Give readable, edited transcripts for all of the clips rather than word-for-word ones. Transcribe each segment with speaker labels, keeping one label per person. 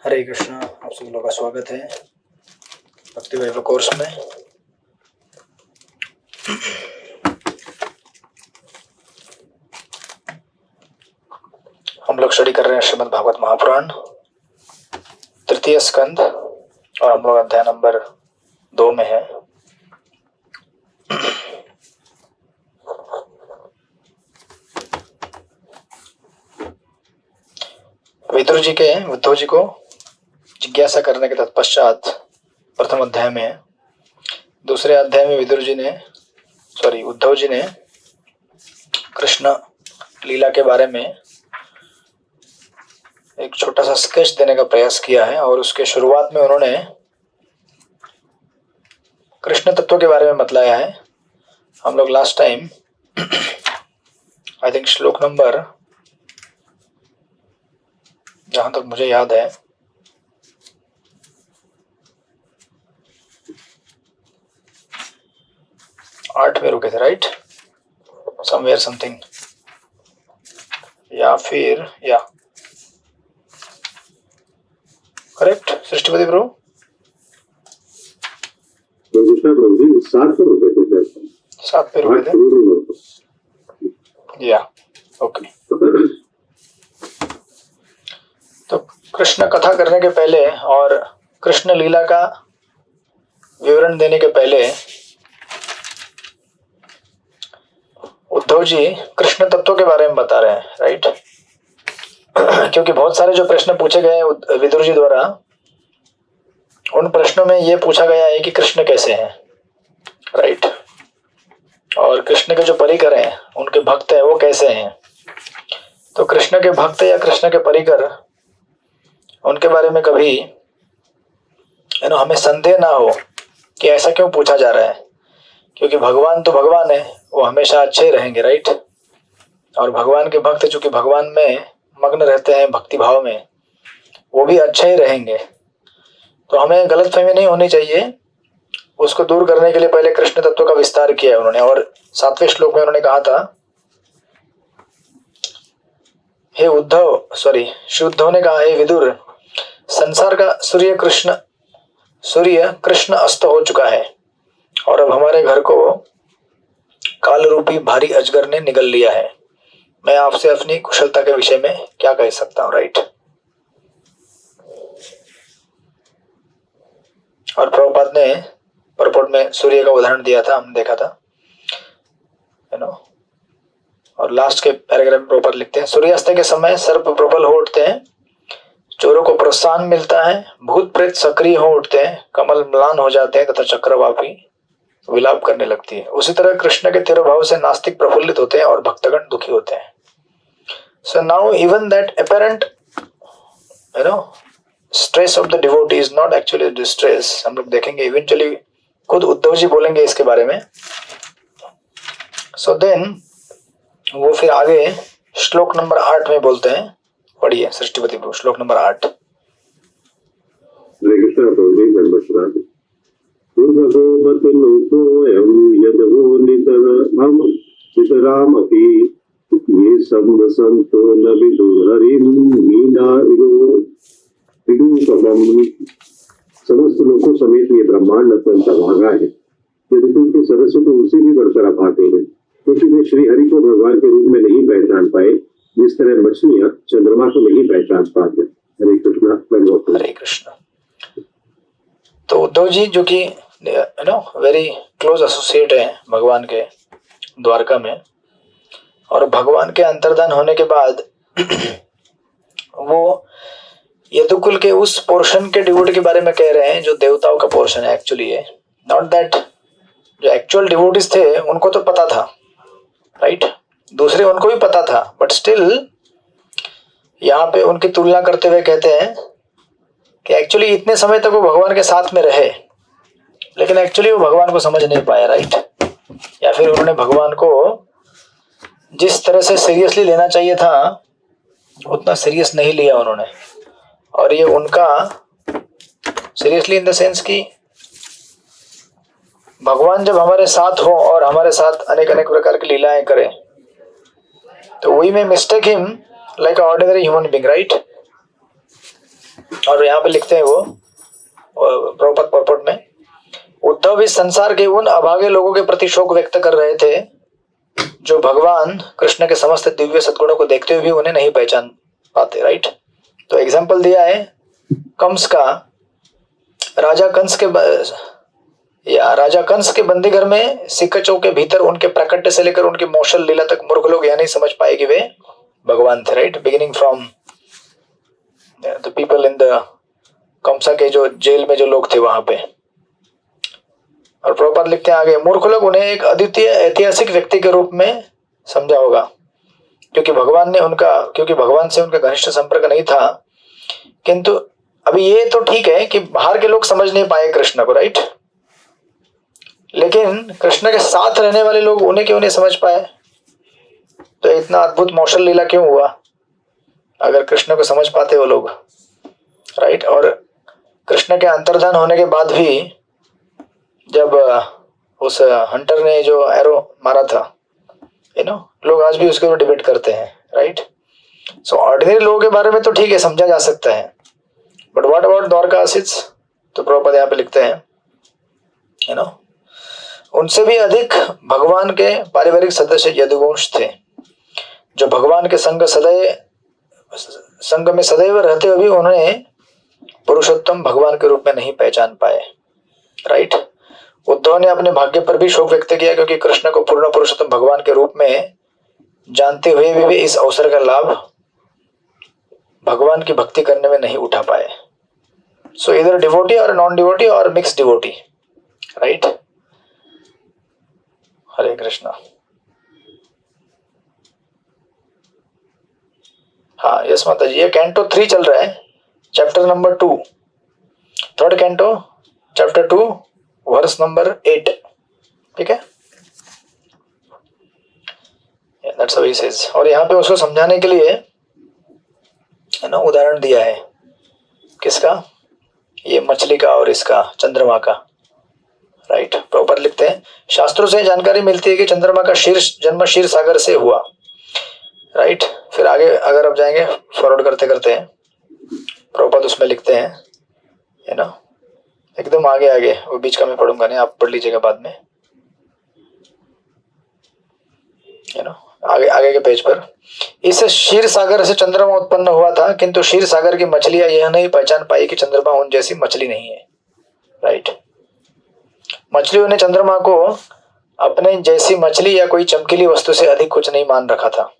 Speaker 1: हरे कृष्णा। आप सभी लोगों का स्वागत है भक्ति वैभव कोर्स में। हम लोग स्टडी कर रहे हैं श्रीमद् भागवत महापुराण तृतीय स्कंद और हम लोग अध्याय नंबर 2 में है। विदुर जी के उद्धव जी को जिज्ञासा करने के तत्पश्चात प्रथम अध्याय में, दूसरे अध्याय में उद्धव जी ने कृष्ण लीला के बारे में एक छोटा सा स्केच देने का प्रयास किया है और उसके शुरुआत में उन्होंने कृष्ण तत्व के बारे में बतलाया है। हम लोग लास्ट टाइम आई थिंक श्लोक नंबर, जहां तक मुझे याद है, 8 में रुके थे, राइट? समवेयर समथिंग, या फिर करेक्ट सृष्टिपति प्रभु? 7 पे रुके थे या ओके। तो कृष्ण कथा करने के पहले और कृष्ण लीला का विवरण देने के पहले उद्धव जी कृष्ण तत्व के बारे में बता रहे हैं, राइट? क्योंकि बहुत सारे जो प्रश्न पूछे गए विदुर जी द्वारा, उन प्रश्नों में यह पूछा गया है कि कृष्ण कैसे हैं, राइट? और कृष्ण के जो परिकर हैं, उनके भक्त हैं, वो कैसे हैं? तो कृष्ण के भक्त या कृष्ण के परिकर, उनके बारे में कभी हमें संदेह ना हो कि ऐसा क्यों पूछा जा रहा है, क्योंकि भगवान तो भगवान है, वो हमेशा अच्छे ही रहेंगे, राइट? और भगवान के भक्त चूंकि भगवान में मग्न रहते हैं, भक्ति भाव में, वो भी अच्छे ही रहेंगे। तो हमें गलतफहमी नहीं होनी चाहिए। उसको दूर करने के लिए पहले कृष्ण तत्व का विस्तार किया है उन्होंने, और 7वें श्लोक में उन्होंने कहा था, श्री उद्धव ने कहा, हे विदुर, संसार का सूर्य कृष्ण अस्त हो चुका है और अब हमारे घर को काल रूपी भारी अजगर ने निगल लिया है। मैं आपसे अपनी कुशलता के विषय में क्या कह सकता हूँ, राइट? और प्रभुपाद ने परपोर्ट में सूर्य का उदाहरण दिया था, हमने देखा था, और लास्ट के पैराग्राफ में प्रभुपाद लिखते हैं, सूर्यास्त के समय सर्प प्रबल हो उठते हैं, चोरों को प्रोत्साहन मिलता है, भूत प्रेत सक्रिय हो उठते हैं, कमल म्लान हो जाते हैं तथा चक्रवापी विलाप करने लगती है। उसी तरह कृष्ण के तिरुभाव से नास्तिक प्रफुल्लित होते हैं और भक्तगण दुखी होते हैं। So now even that apparent stress of the devotee is not actually distress. हम लोग देखेंगे इवेंचुअली, खुद उद्धव जी बोलेंगे इसके बारे में। सो देन वो फिर आगे श्लोक नंबर 8 में बोलते हैं, पढ़िए सृष्टिपति प्रभु, श्लोक नंबर 8।
Speaker 2: समस्त लोगों समेत ये ब्रह्मांड अत्यंत अभागा है, यदि उनके सदस्य तो उनसे भी बढ़कर अभागे हैं, क्योंकि वे श्री हरि को भगवान के रूप में नहीं पहचान पाए, जिस तरह मछलियां चंद्रमा को नहीं पहचान पाते। हरे कृष्ण।
Speaker 1: हरे कृष्ण। तो उद्धव जी जो कि वेरी क्लोज एसोसिएट है भगवान के द्वारका में, और भगवान के अंतर्धान होने के बाद वो यदुकुल के उस पोर्शन के डिवोटी के बारे में कह रहे हैं जो देवताओं का पोर्शन है एक्चुअली है। नॉट दैट जो एक्चुअल डिवोटीज थे उनको तो पता था, राइट? दूसरे उनको भी पता था, बट स्टिल यहाँ पे उनकी तुलना करते हुए कहते हैं कि एक्चुअली इतने समय तक वो भगवान के साथ में रहे, लेकिन एक्चुअली वो भगवान को समझ नहीं पाए, राइट? या फिर उन्होंने भगवान को जिस तरह से सीरियसली लेना चाहिए था उतना सीरियस नहीं लिया उन्होंने। और ये उनका सीरियसली इन द सेंस कि भगवान जब हमारे साथ हो और हमारे साथ अनेक अनेक प्रकार की लीलाएं करें, तो we may mistake him like ordinary human being, right? और यहाँ पे लिखते हैं वो प्रभुपाद पॉपट में, उद्धव इस संसार के उन अभागे लोगों के प्रति शोक व्यक्त कर रहे थे जो भगवान कृष्ण के समस्त दिव्य सद्गुणों को देखते हुए भी उन्हें नहीं पहचान पाते। राइट, तो एग्जाम्पल दिया है कंस का। राजा कंस के बंदीघर में सिक्कचों के भीतर उनके प्राकट्य से लेकर उनकी मौसल लीला तक मूर्ख लोग यह नहीं समझ पाए कि वे भगवान थे। Right, beginning from the people in the Kamsa के जो जेल में जो लोग थे वहां पे। और प्रभुपाद लिखते हैं आगे, मूर्ख लोग उन्हें एक अद्वितीय ऐतिहासिक व्यक्ति के रूप में समझा होगा क्योंकि भगवान से उनका घनिष्ठ संपर्क नहीं था। किंतु अभी ये तो ठीक है कि बाहर के लोग समझ नहीं पाए कृष्ण को। राइट, लेकिन कृष्ण के साथ रहने वाले लोग उन्हें क्यों नहीं समझ पाए? तो इतना अद्भुत मौसल लीला क्यों हुआ अगर कृष्ण को समझ पाते वो लोग? राइट, और कृष्ण के अंतर्धान होने के बाद भी जब उस हंटर ने जो एरो मारा था, लोग आज भी उसके ऊपर डिबेट करते हैं। राइट, सो ऑर्डिनरी लोगों के बारे में तो ठीक है, समझा जा सकता है, बट व्हाट अबाउट द्वारकासीस? तो प्रभुपाद यहाँ पे लिखते हैं उनसे भी अधिक भगवान के पारिवारिक सदस्य यदुवंश थे जो भगवान के संग में सदैव रहते हुए भी उन्होंने पुरुषोत्तम भगवान के रूप में नहीं पहचान पाए। राइट, उद्धव ने अपने भाग्य पर भी शोक व्यक्त किया क्योंकि कृष्ण को पूर्ण पुरुषोत्तम भगवान के रूप में जानते हुए भी वे इस अवसर का लाभ भगवान की भक्ति करने में नहीं उठा पाए। सो इधर डिवोटी और नॉन डिवोटी और मिक्स डिवोटी। राइट, हरे कृष्णा। हाँ यस माता जी, ये कैंटो 3 चल रहा है, chapter number 2, third canto chapter 2 verse number 8। ठीक है, दैट्स हाउ ही सेज। और यहाँ पे उसको समझाने के लिए उदाहरण दिया है, किसका? ये मछली का और इसका चंद्रमा का। राइट, प्रॉपर लिखते हैं, शास्त्रों से जानकारी मिलती है कि चंद्रमा का जन्म क्षीर सागर से हुआ। राइट, फिर आगे अगर आप जाएंगे फॉरवर्ड करते करते प्रॉपर उसमें लिखते हैं एकदम आगे, वो बीच का मैं पढ़ूंगा नहीं, आप पढ़ लीजिएगा बाद में। आगे के पेज पर, इस क्षीर सागर से चंद्रमा उत्पन्न हुआ था किंतु क्षीर सागर की मछलियां यह नहीं पहचान पाई कि चंद्रमा उन जैसी मछली नहीं है। राइट, मछलियों ने चंद्रमा को अपने जैसी मछली या कोई चमकीली वस्तु से अधिक कुछ नहीं मान रखा था।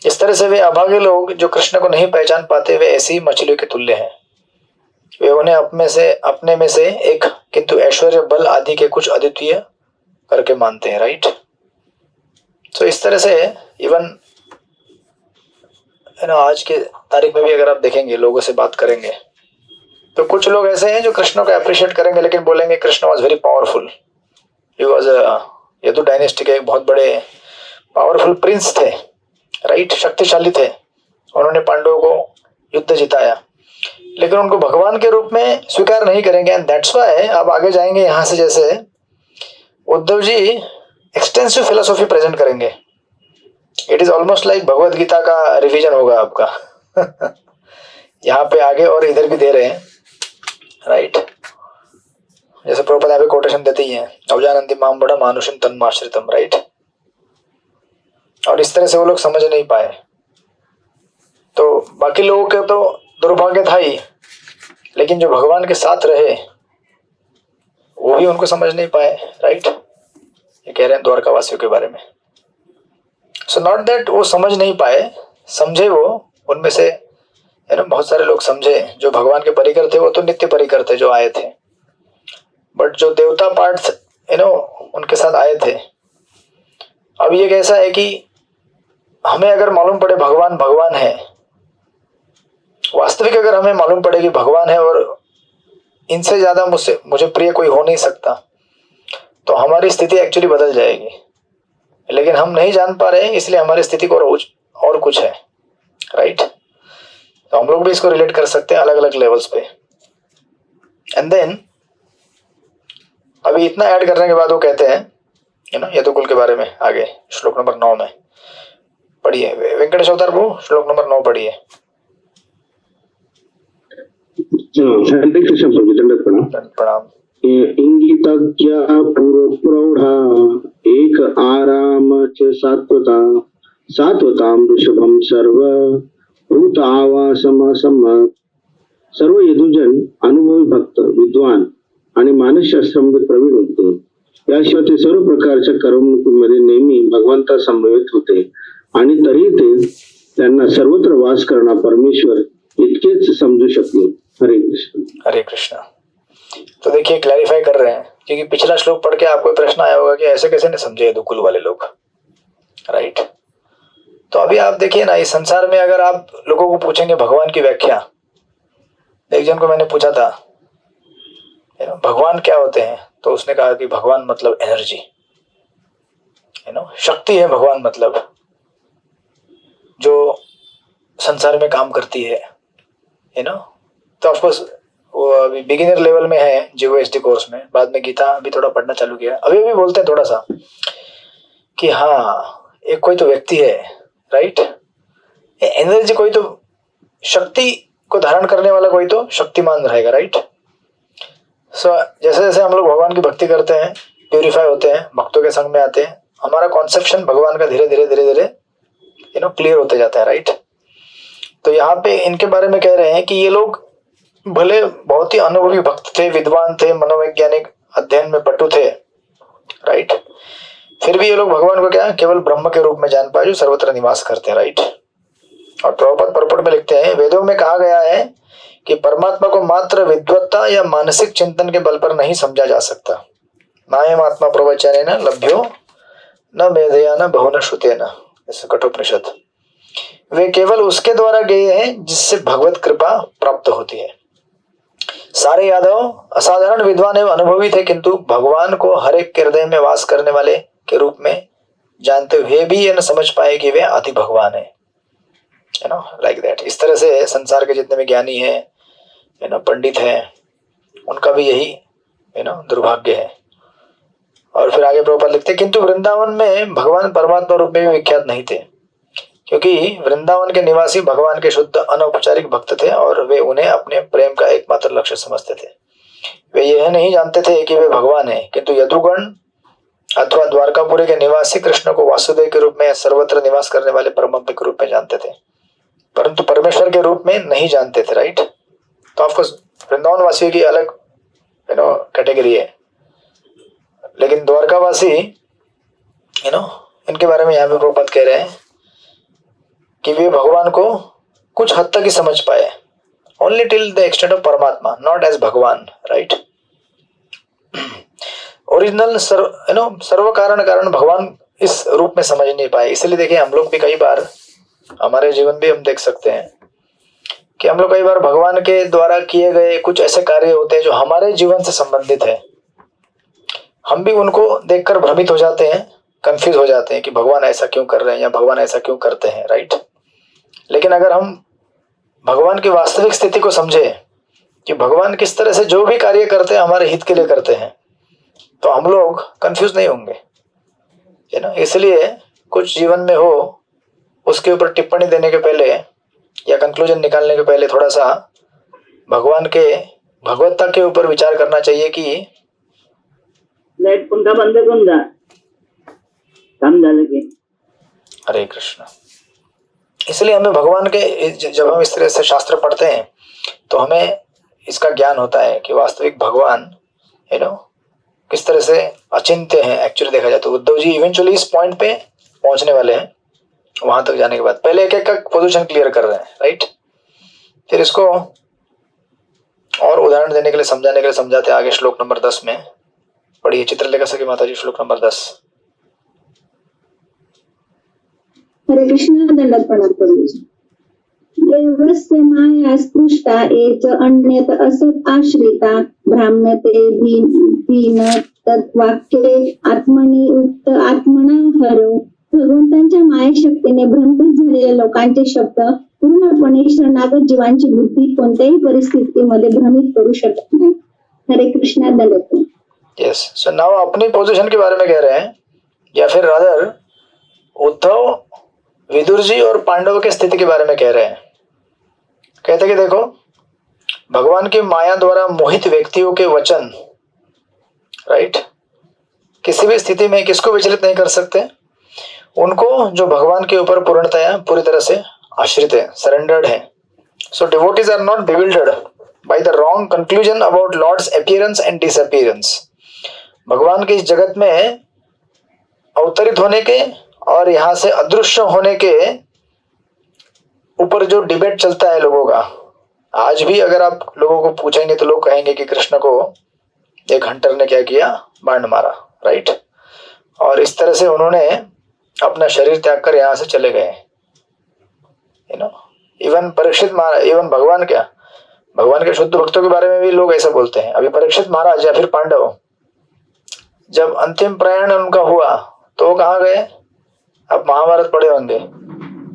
Speaker 1: इस तरह से वे अभागे लोग जो कृष्ण को नहीं पहचान पाते वे ऐसी मछलियों के तुल्य हैं। वे उन्हें अपने में से एक किंतु ऐश्वर्य बल आदि के कुछ अद्वितीय करके मानते हैं। राइट, तो इस तरह से इवन आज के तारीख में भी अगर आप देखेंगे, लोगों से बात करेंगे तो कुछ लोग ऐसे हैं जो कृष्ण को अप्रिशिएट करेंगे लेकिन बोलेंगे Krishna was very powerful, he was Yadu dynasty के एक बहुत बड़े पावरफुल प्रिंस थे। राइट, शक्तिशाली थे, उन्होंने पांडवों को युद्ध जिताया, लेकिन उनको भगवान के रूप में स्वीकार नहीं करेंगे। एंड दैट्स व्हाई आप आगे जाएंगे यहां से, जैसे Uddhav ji extensive philosophy present करेंगे। It is almost like Bhagavad Gita का रिवीजन होगा आपका यहाँ पे आगे और इधर भी दे रहे हैं। राइट, जैसे प्रभुपाद यहाँ पे कोटेशन देते ही हैं, अवजानन्ति माम बड़ा मानुषम तन्माश्रितम। राइट, और इस तरह से वो लोग समझ नहीं पाए। तो बाकी लोगों के तो दुर्भाग्य था ही, लेकिन जो भगवान के साथ रहे वो भी उनको समझ नहीं पाए। राइट, ये कह रहे हैं द्वारका वासियों के बारे में। सो नॉट दैट वो समझ नहीं पाए, समझे वो, उनमें से बहुत सारे लोग समझे जो भगवान के परिकर थे, वो तो नित्य परिकर थे जो आए थे, बट जो देवता पार्ट उनके साथ आए थे। अब ये कैसा है कि हमें अगर मालूम पड़े भगवान भगवान है, वास्तविक अगर हमें मालूम पड़े कि भगवान है और इनसे ज्यादा मुझे प्रिय कोई हो नहीं सकता, तो हमारी स्थिति एक्चुअली बदल जाएगी। लेकिन हम नहीं जान पा रहे हैं, इसलिए हमारी स्थिति को और कुछ है। राइट, तो हम लोग भी इसको रिलेट कर सकते हैं अलग अलग लेवल्स पे। एंड देन अभी इतना ऐड करने के बाद वो कहते हैं यदुकुल के बारे में आगे श्लोक नंबर 9 में पढ़िए। वेंकटेश अवतार प्रभु श्लोक नंबर 9 पढ़िए।
Speaker 2: हरे कृष्ण प्रभु, दंडवत प्रणाम।
Speaker 1: प्रणाम।
Speaker 2: इंगितज्ञ पूर्व प्रौढ़ा एक आराम च सात्वता सात्वताम ऋषभम सर्व भूत आवासम असम्मत। सर्व यदुजन अनुभवी भक्त विद्वान आणि मानसशास्त्रामध्ये प्रवीण होते, याशिवाय ते सर्व प्रकारच्या करमणुकीमध्ये नेहमी भगवंता समवेत होते आणि तरी ते त्यांना सर्वत्र वास करणारा परमेश्वर इतकेच समजू शकले। हरे कृष्ण।
Speaker 1: हरे कृष्ण। तो देखिए क्लैरिफाई कर रहे हैं, क्योंकि पिछला श्लोक पढ़ के आपको प्रश्न आया होगा कि ऐसे कैसे नहीं समझे यदुकुल वाले लोग, राइट। तो अभी आप देखिए ना, इस संसार में अगर आप लोगों को पूछेंगे भगवान की व्याख्या, एक जन को मैंने पूछा था भगवान क्या होते हैं, तो उसने कहा कि भगवान मतलब एनर्जी, शक्ति है भगवान, मतलब जो संसार में काम करती है, तो ऑफकोर्स वो अभी बिगिनर लेवल में है जीओएसडी कोर्स में, बाद में गीता भी थोड़ा पढ़ना चालू किया, अभी भी बोलते हैं थोड़ा सा कि हाँ एक कोई तो व्यक्ति है, राइट, एनर्जी कोई तो शक्ति को धारण करने वाला कोई तो शक्तिमान रहेगा, राइट। सो जैसे जैसे हम लोग भगवान की भक्ति करते हैं, प्यूरिफाई होते हैं, भक्तों के संग में आते हैं, हमारा कॉन्सेप्शन भगवान का धीरे धीरे धीरे धीरे क्लियर होते जाता है, राइट। तो यहाँ पे इनके बारे में कह रहे हैं कि ये लोग भले बहुत ही अनुभवी भक्त थे, विद्वान थे, मनोवैज्ञानिक अध्ययन में पटु थे, राइट, फिर भी ये लोग भगवान को क्या केवल ब्रह्म के रूप में जान पाए जो सर्वत्र निवास करते हैं, राइट। और प्रभुपाद परपट में लिखते हैं, वेदों में कहा गया है कि परमात्मा को मात्र विद्वत्ता या मानसिक चिंतन के बल पर नहीं समझा जा सकता। नायम आत्मा प्रवचने न लभ्यो न मेधया न बहुन श्रुतेन, ऐसे कठोपनिषद। वे केवल उसके द्वारा गए हैं जिससे भगवत कृपा प्राप्त होती है। सारे यादव असाधारण विद्वान एवं अनुभवी थे, किंतु भगवान को हर एक के हृदय में वास करने वाले के रूप में जानते हुए भी ये न समझ पाए कि वे आदि भगवान है, लाइक दैट। इस तरह से संसार के जितने भी ज्ञानी है, पंडित है, उनका भी यही दुर्भाग्य है। और फिर आगे प्रभुपाद लिखते, किंतु वृंदावन में भगवान परमात्मा रूप में भी विख्यात नहीं थे, क्योंकि वृंदावन के निवासी भगवान के शुद्ध अनौपचारिक भक्त थे और वे उन्हें अपने प्रेम का एकमात्र लक्ष्य समझते थे। वे यह नहीं जानते थे कि वे भगवान हैं, किंतु यदुगण अथवा द्वारकापुरी के निवासी कृष्ण को वासुदेव के रूप में सर्वत्र निवास करने वाले परमात्मा के रूप में जानते थे, परंतु परमेश्वर के रूप में नहीं जानते थे, राइट। तो ऑफकोर्स वृंदावन वासियों की अलग कैटेगरी है, लेकिन द्वारकावासी इनके बारे में यहाँ पे प्रभुपाद कह रहे हैं कि वे भगवान को कुछ हद तक ही समझ पाए, only till the extent of परमात्मा, नॉट एज भगवान, राइट। ओरिजिनल सर्व कारण भगवान इस रूप में समझ नहीं पाए। इसलिए देखिए हम लोग भी कई बार, हमारे जीवन भी हम देख सकते हैं कि हम लोग कई बार भगवान के द्वारा किए गए कुछ ऐसे कार्य होते हैं जो हमारे जीवन से संबंधित है, हम भी उनको देखकर भ्रमित हो जाते हैं, कंफ्यूज हो जाते हैं कि भगवान ऐसा क्यों कर रहे हैं या भगवान ऐसा क्यों करते हैं, राइट। लेकिन अगर हम भगवान की वास्तविक स्थिति को समझे कि भगवान किस तरह से जो भी कार्य करते हैं हमारे हित के लिए करते हैं, तो हम लोग कंफ्यूज नहीं होंगे, इसलिए कुछ जीवन में हो उसके ऊपर टिप्पणी देने के पहले या कंक्लूजन निकालने के पहले थोड़ा सा भगवान के भगवत्ता के ऊपर विचार करना चाहिए कि
Speaker 3: लाइट पंखा बंद करून जा, काम झालं की।
Speaker 1: हरे कृष्ण। इसलिए हमें भगवान के, जब हम इस तरह से शास्त्र पढ़ते हैं तो हमें इसका ज्ञान होता है कि वास्तविक भगवान किस तरह से अचिंत्य हैं। एक्चुअली देखा जाए तो उद्धव जी इवेंचुअली इस पॉइंट पे पहुंचने वाले हैं। वहां तक जाने के बाद पहले एक एक का पोजीशन क्लियर कर रहे हैं, राइट। फिर इसको और उदाहरण देने के लिए, समझाने के लिए समझाते हैं आगे श्लोक नंबर 10 में। पढ़िए चित्रलेखा सखी माता जी, श्लोक नंबर 10।
Speaker 4: हरे कृष्ण। दंडवत प्रणाम प्रभुजी। देवस्य माया स्पृष्टा एच अन्यत असत आश्रिता भ्राम्यते भीन तद्वाक्ये आत्मनि उक्त आत्मना हरो। भगवंतांच्या मायाशक्तीने भ्रमित झालेल्या लोकांचे शब्द पूर्णपणे शरणागत जीवांची बुद्धी कोणत्याही परिस्थितीमध्ये भ्रमित करू शकत नाही। हरे कृष्ण। दंडवत।
Speaker 1: यस, सो नाउ अपनी पोजीशन के बारे में कह रहे हैं, या फिर रादर उद्धव, विदुर जी और पांडव की स्थिति के बारे में कह रहे हैं। कहते कि देखो भगवान की माया द्वारा मोहित व्यक्तियों के वचन, राइट, किसी भी स्थिति में किसको विचलित नहीं कर सकते? उनको जो भगवान के ऊपर पूर्णतया पूरी तरह से आश्रित है, सरेंडर्ड है। So devotees are not bewildered by the wrong conclusion about Lord's appearance and disappearance. भगवान के इस जगत में अवतरित होने के और यहां से अदृश्य होने के ऊपर जो डिबेट चलता है लोगों का, आज भी अगर आप लोगों को पूछेंगे तो लोग कहेंगे कि कृष्ण को एक हंटर ने क्या किया, बाण मारा, राइट, और इस तरह से उन्होंने अपना शरीर त्याग कर यहां से चले गए। इवन परीक्षित महाराज, इवन भगवान के शुद्ध भक्तों के बारे में भी लोग ऐसा बोलते हैं। अभी परीक्षित महाराज या फिर पांडव, जब अंतिम प्रयाण उनका हुआ तो वो कहाँ गए? अब महाभारत पढ़े होंगे,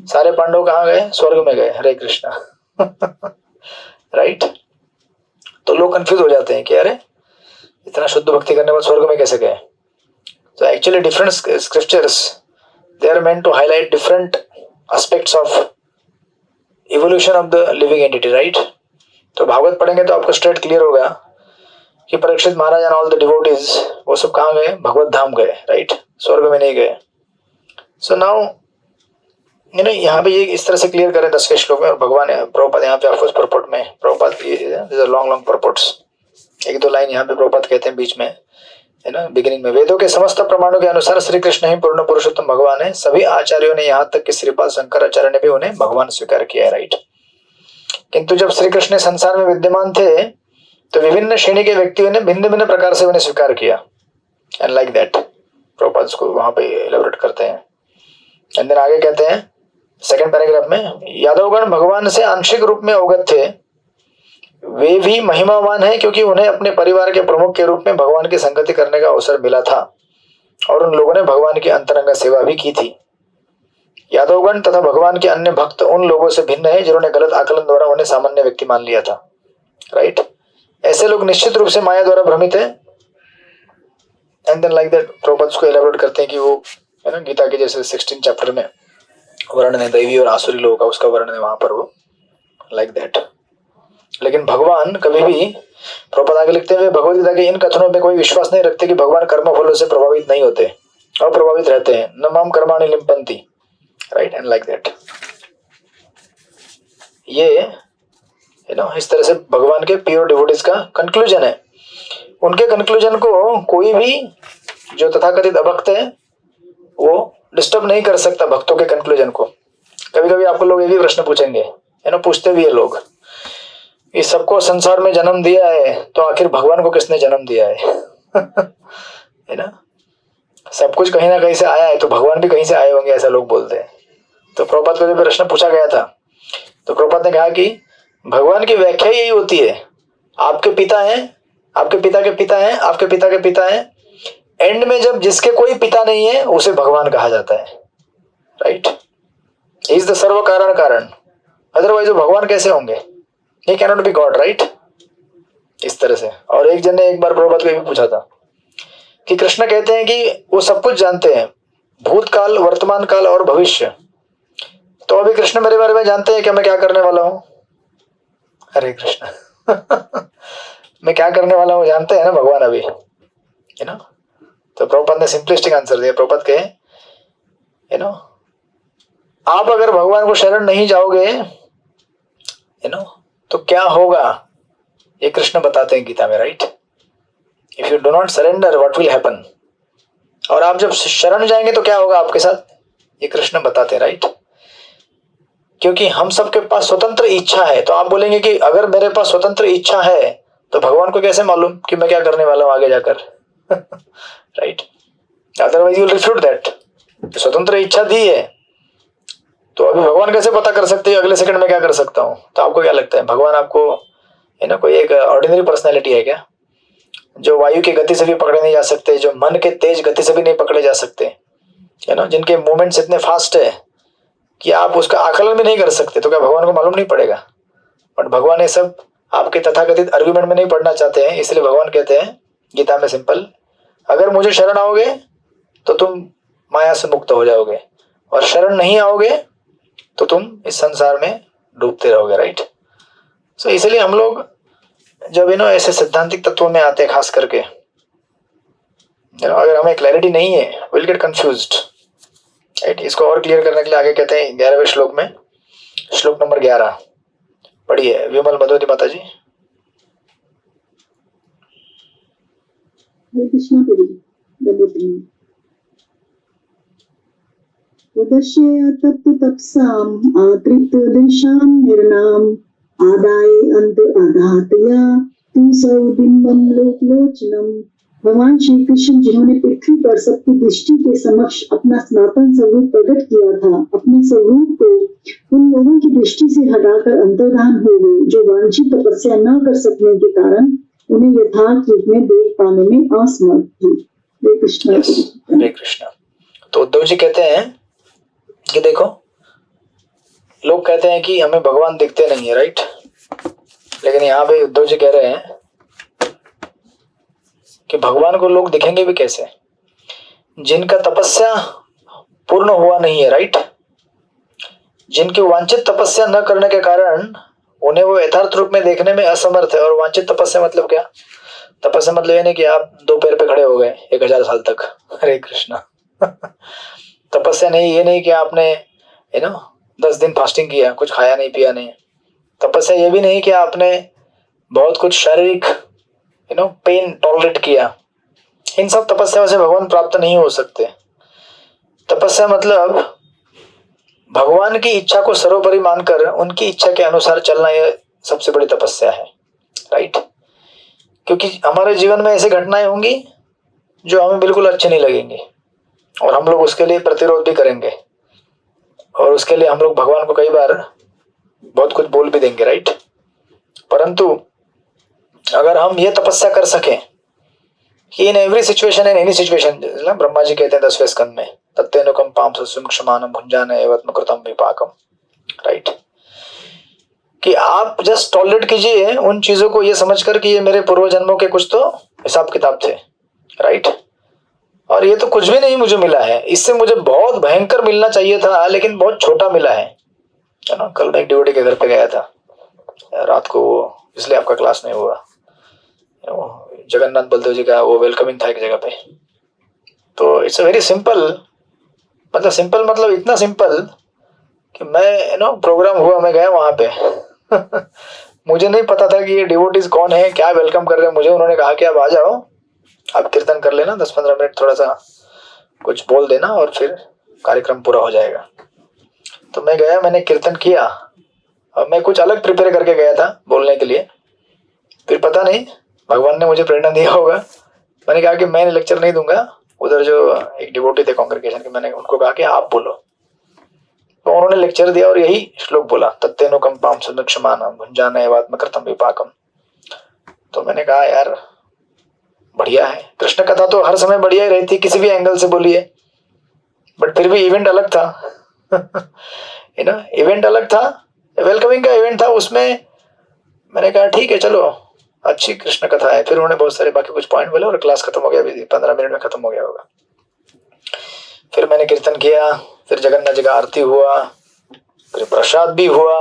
Speaker 1: सारे पांडव कहाँ गए? स्वर्ग में गए। हरे कृष्णा। राइट, तो लोग कंफ्यूज हो जाते हैं कि अरे इतना शुद्ध भक्ति करने वाले स्वर्ग में कैसे गए? तो actually different scriptures, they are meant to highlight different aspects of evolution of the living entity, right. तो भागवत पढ़ेंगे तो आपको स्ट्रेट क्लियर होगा कि Parikshit Maharaj and all the devotees वो सब कहाँ गए? भगवत धाम गए, राइट, स्वर्ग में नहीं गए। सो नाउ यहाँ पे ये इस तरह से क्लियर करें 10 के श्लोक में, और भगवान प्रभुपाद यहाँ पे ऑफकोर्स परपोर्ट में, प्रभुपाद लॉन्ग परपोर्ट्स, एक दो लाइन यहाँ पे प्रभुपाद कहते हैं बीच में, है ना, बिगिनिंग में। वेदों के समस्त प्रमाणों के अनुसार श्री कृष्ण ही पूर्ण पुरुषोत्तम भगवान है। सभी आचार्यों ने, यहाँ तक कि श्रीपाद शंकराचार्य ने भी उन्हें भगवान स्वीकार किया है, राइट। किंतु जब श्री कृष्ण संसार में विद्यमान थे तो विभिन्न श्रेणी के व्यक्तियों ने भिन्न भिन्न प्रकार से उन्हें स्वीकार किया, एंड लाइक दैट प्रभुपाद को वहां पे एलैबोरेट करते हैं। एंड देन आगे कहते हैं सेकंड पैराग्राफ में, यादवगण भगवान से आंशिक रूप में अवगत थे, वे भी महिमावान हैं क्योंकि उन्हें अपने परिवार के प्रमुख के रूप में भगवान की संगति करने का अवसर मिला था और उन लोगों ने भगवान की अंतरंग सेवा भी की थी। यादवगण तथा भगवान के अन्य भक्त उन लोगों से भिन्न है जिन्होंने गलत आकलन द्वारा उन्हें सामान्य व्यक्ति मान लिया था, राइट। ऐसे लोग निश्चित रूप से माया द्वारा भ्रमित है। And then like that Prabhupada को एलैबोरेट करते हैं कि वो, है ना, गीता के जैसे 16 चैप्टर में वर्णन है दैवी और आसुरी लोगों का, उसका वर्णन है वहां पर वो, लाइक दैट। लेकिन भगवान कभी भी, प्रभुपाद आगे लिखते हुए, भगवद गीता के इन कथनों में कोई विश्वास नहीं रखते कि भगवान कर्म फलों से प्रभावित नहीं होते, अप्रभावित रहते हैं। न माम कर्माणि लिम्पन्ति, राइट, एंड लाइक दैट। ये इस तरह से भगवान के प्योर डिवोटीज का कंक्लूजन है। उनके कंक्लूजन को कोई भी जो तथाकथित अभक्त है वो डिस्टर्ब नहीं कर सकता भक्तों के कंक्लूजन को। कभी कभी आपको लोग ये भी प्रश्न पूछेंगे, पूछते भी है लोग, इस सबको संसार में जन्म दिया है तो आखिर भगवान को किसने जन्म दिया है? है ना, सब कुछ कहीं ना कहीं से आया है तो भगवान भी कहीं से आए होंगे, ऐसा लोग बोलते हैं। तो प्रभुपाद को जब प्रश्न पूछा गया था तो प्रभुपाद ने कहा कि भगवान की व्याख्या यही होती है, आपके पिता हैं, आपके पिता के पिता हैं, आपके पिता के पिता हैं, एंड में जब जिसके कोई पिता नहीं है उसे भगवान कहा जाता है, राइट। इज द सर्व कारण कारण, अदरवाइज वो भगवान कैसे होंगे? He cannot be God, right? इस तरह से। और एक जन ने एक बार प्रभुपाद को भी पूछा था कि कृष्ण कहते हैं कि वो सब कुछ जानते हैं, भूतकाल, वर्तमान काल और भविष्य, तो अभी कृष्ण मेरे बारे में जानते हैं कि मैं क्या करने वाला हूं? हरे कृष्ण। मैं क्या करने वाला हूं जानते हैं ना भगवान अभी, है ना। तो प्रभुपाद ने सिंपलिस्टिक आंसर दिया। प्रभुपाद कहे, आप अगर भगवान को शरण नहीं जाओगे, तो क्या होगा, ये कृष्ण बताते हैं गीता में, right. If you do not surrender what will happen, और आप जब शरण जाएंगे तो क्या होगा आपके साथ, ये कृष्ण बताते हैं, राइट। क्योंकि हम सबके पास स्वतंत्र इच्छा है, तो आप बोलेंगे कि अगर मेरे पास स्वतंत्र इच्छा है तो भगवान को कैसे मालूम कि मैं क्या करने वाला हूं आगे जाकर? Right, otherwise you will refute that. स्वतंत्र इच्छा दी है तो अभी भगवान कैसे पता कर सकते हैं अगले सेकंड में क्या कर सकता हूं? तो आपको क्या लगता है, भगवान आपको कोई एक ऑर्डिनरी पर्सनैलिटी है क्या, जो वायु की गति से भी पकड़े नहीं जा सकते, जो मन के तेज गति से भी नहीं पकड़े जा सकते, जिनके मूवमेंट्स इतने फास्ट है कि आप उसका आकलन भी नहीं कर सकते, तो क्या भगवान को मालूम नहीं पड़ेगा? बट भगवान ये सब आपके तथाकथित आर्ग्यूमेंट में नहीं पढ़ना चाहते हैं, इसलिए भगवान कहते हैं गीता में सिंपल, अगर मुझे शरण आओगे तो तुम माया से मुक्त हो जाओगे, और शरण नहीं आओगे तो तुम इस संसार में डूबते रहोगे, राइट। सो इसलिए हम लोग जब ऐसे सिद्धांतिक तत्वों में आते हैं खास करके, अगर हमें क्लैरिटी नहीं है विल गेट कंफ्यूज्ड, राइट। इसको और क्लियर करने के लिए आगे कहते हैं 11वें श्लोक में, श्लोक नंबर 11 पढ़िए विमल मधुवती माता जी।
Speaker 4: हरे कृष्णा प्रभु। तदश्य तप्त तपसाम आतृप्त दिशाम निर्नाम आदाय अंत आधातया तू सौबिंबम लोचनम। भगवान श्री कृष्ण जिन्होंने पृथ्वी पर सबकी दृष्टि के समक्ष अपना सनातन स्वरूप प्रकट किया था, अपने स्वरूप को उन लोगों की दृष्टि से हटाकर अंतर्धान हो गए जो वांछित तपस्या न कर सकने के कारण उन्हें यथार्थ रूप में देख पाने में असमर्थ थे। हरे कृष्ण।
Speaker 1: हरे कृष्ण। तो उद्धव जी कहते हैं कि देखो, लोग कहते हैं कि हमें भगवान दिखते नहीं है, राइट। लेकिन यहाँ पे उद्धव जी कह रहे हैं कि भगवान को लोग दिखेंगे भी कैसे, जिनका तपस्या पूर्ण हुआ नहीं है, राइट। जिनकी वांछित तपस्या न करने के कारण उन्हें वो यथार्थ रूप में देखने में असमर्थ है। और वांछित तपस्या मतलब क्या? तपस्या मतलब ये नहीं कि आप 2 पैर पे खड़े हो गए 1000 साल तक। हरे कृष्णा। तपस्या नहीं, ये नहीं कि आपने 10 दिन फास्टिंग किया, कुछ खाया नहीं पिया नहीं। तपस्या ये भी नहीं कि आपने बहुत कुछ शारीरिक पेन टॉलरेट किया। इन सब तपस्या से भगवान प्राप्त नहीं हो सकते। तपस्या मतलब भगवान की इच्छा को सर्वोपरि मानकर उनकी इच्छा के अनुसार चलना, यह सबसे बड़ी तपस्या है, राइट। क्योंकि हमारे जीवन में ऐसी घटनाएं होंगी जो हमें बिल्कुल अच्छी नहीं लगेंगी और हम लोग उसके लिए प्रतिरोध भी करेंगे और उसके लिए हम लोग भगवान को कई बार बहुत कुछ बोल भी देंगे, राइट। परंतु अगर हम ये तपस्या कर सकें कि in every situation, in any situation, Brahma ji कहते हैं 10वें स्कंद में, तत्तेनुकंपां सुक्षमानं भुंजान एवत्म कृतं विपाकम, राइट। कि आप जस्ट टॉलरेट कीजिए उन चीजों को ये समझकर कि ये मेरे पूर्व जन्मों के कुछ तो हिसाब किताब थे, राइट। और ये तो कुछ भी नहीं मुझे मिला है, इससे मुझे बहुत भयंकर मिलना चाहिए था लेकिन बहुत छोटा मिला है ना। कल मैं एक डिवोटी के घर पे गया था रात को, इसलिए आपका क्लास नहीं हुआ। जगन्नाथ बलदेव जी का वो वेलकमिंग था एक जगह पे। तो इट्स अ वेरी सिंपल, मतलब इतना सिंपल कि मैं प्रोग्राम हुआ, मैं गया वहां पे। मुझे नहीं पता था कि ये डिवोटीज कौन है, क्या वेलकम कर रहे हैं मुझे। उन्होंने कहा कि आप आ जाओ, आप कीर्तन कर लेना 10-15 मिनट, थोड़ा सा कुछ बोल देना और फिर कार्यक्रम पूरा हो जाएगा। तो मैं गया, मैंने कीर्तन किया और मैं कुछ अलग प्रिपेयर करके गया था बोलने के लिए। फिर पता नहीं भगवान ने मुझे प्रेरणा दिया होगा, मैंने कहा कि मैं लेक्चर नहीं दूंगा। उधर जो एक डिवोटी थे कांग्रेगेशन के, मैंने उनको कहा कि आप बोलो। तो उन्होंने लेक्चर दिया और यही श्लोक बोला, तत्तेनुकंपां सुक्षमानं भुंजान एवात्म कृतं विपाकम। तो मैंने कहा यार बढ़िया है, कृष्ण कथा तो हर समय बढ़िया ही रहती, किसी भी एंगल से बोलिए, बट फिर भी इवेंट अलग था। इवेंट अलग था, वेलकमिंग का इवेंट था। उसमें मैंने कहा ठीक है चलो अच्छी कृष्ण कथा है। फिर उन्होंने बहुत सारे बाकी कुछ पॉइंट बोले और क्लास खत्म हो गया, 15 मिनट में खत्म हो गया होगा। फिर मैंने कीर्तन किया, फिर जगन्नाथ जी का आरती हुआ, फिर प्रसाद भी हुआ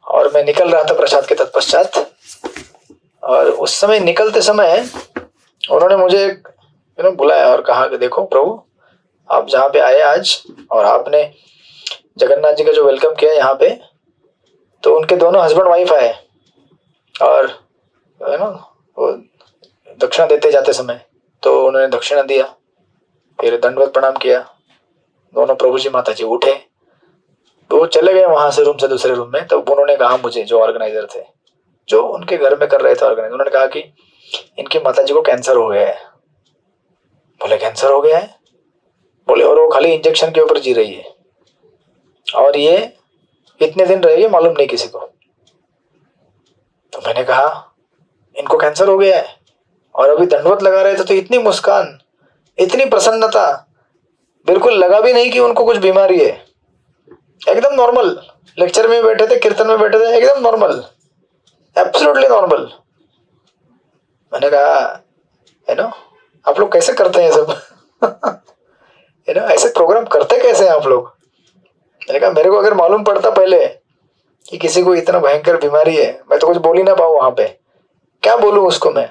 Speaker 1: और मैं निकल रहा था प्रसाद के तत्पश्चात। और उस समय निकलते समय उन्होंने मुझे बुलाया और कहा कि देखो प्रभु, आप जहाँ पे आए आज और आपने जगन्नाथ जी का जो वेलकम किया यहाँ पे, तो उनके दोनों हस्बैंड वाइफ आए और वो दक्षिणा देते जाते समय तो उन्होंने दक्षिणा दिया, फिर दंडवत प्रणाम किया। दोनों प्रभु जी माता जी उठे तो वो चले गए वहां से रूम से दूसरे रूम में। तब उन्होंने कहा मुझे, जो ऑर्गेनाइजर थे जो उनके घर में कर रहे थे ऑर्गेनाइजर, उन्होंने कहा कि इनकी माता जी को कैंसर हो गया है। बोले कैंसर हो गया है? बोले और वो खाली इंजेक्शन के ऊपर जी रही है और ये इतने दिन रहेगी मालूम नहीं किसी को। तो मैंने कहा इनको कैंसर हो गया है और अभी दंडवत लगा रहे थे तो इतनी मुस्कान, इतनी प्रसन्नता, बिल्कुल लगा भी नहीं कि उनको कुछ बीमारी है। एकदम नॉर्मल, लेक्चर में बैठे थे, कीर्तन में बैठे थे, एकदम नॉर्मल, एब्सोल्युटली नॉर्मल। मैंने कहा आप लोग कैसे करते हैं सब? ऐसे प्रोग्राम करते कैसे हैं आप लोग? मैंने कहा मेरे को अगर मालूम पड़ता पहले कि किसी को इतना भयंकर बीमारी है, मैं तो कुछ बोल ही ना पाऊँ वहां पे। क्या बोलूं उसको मैं,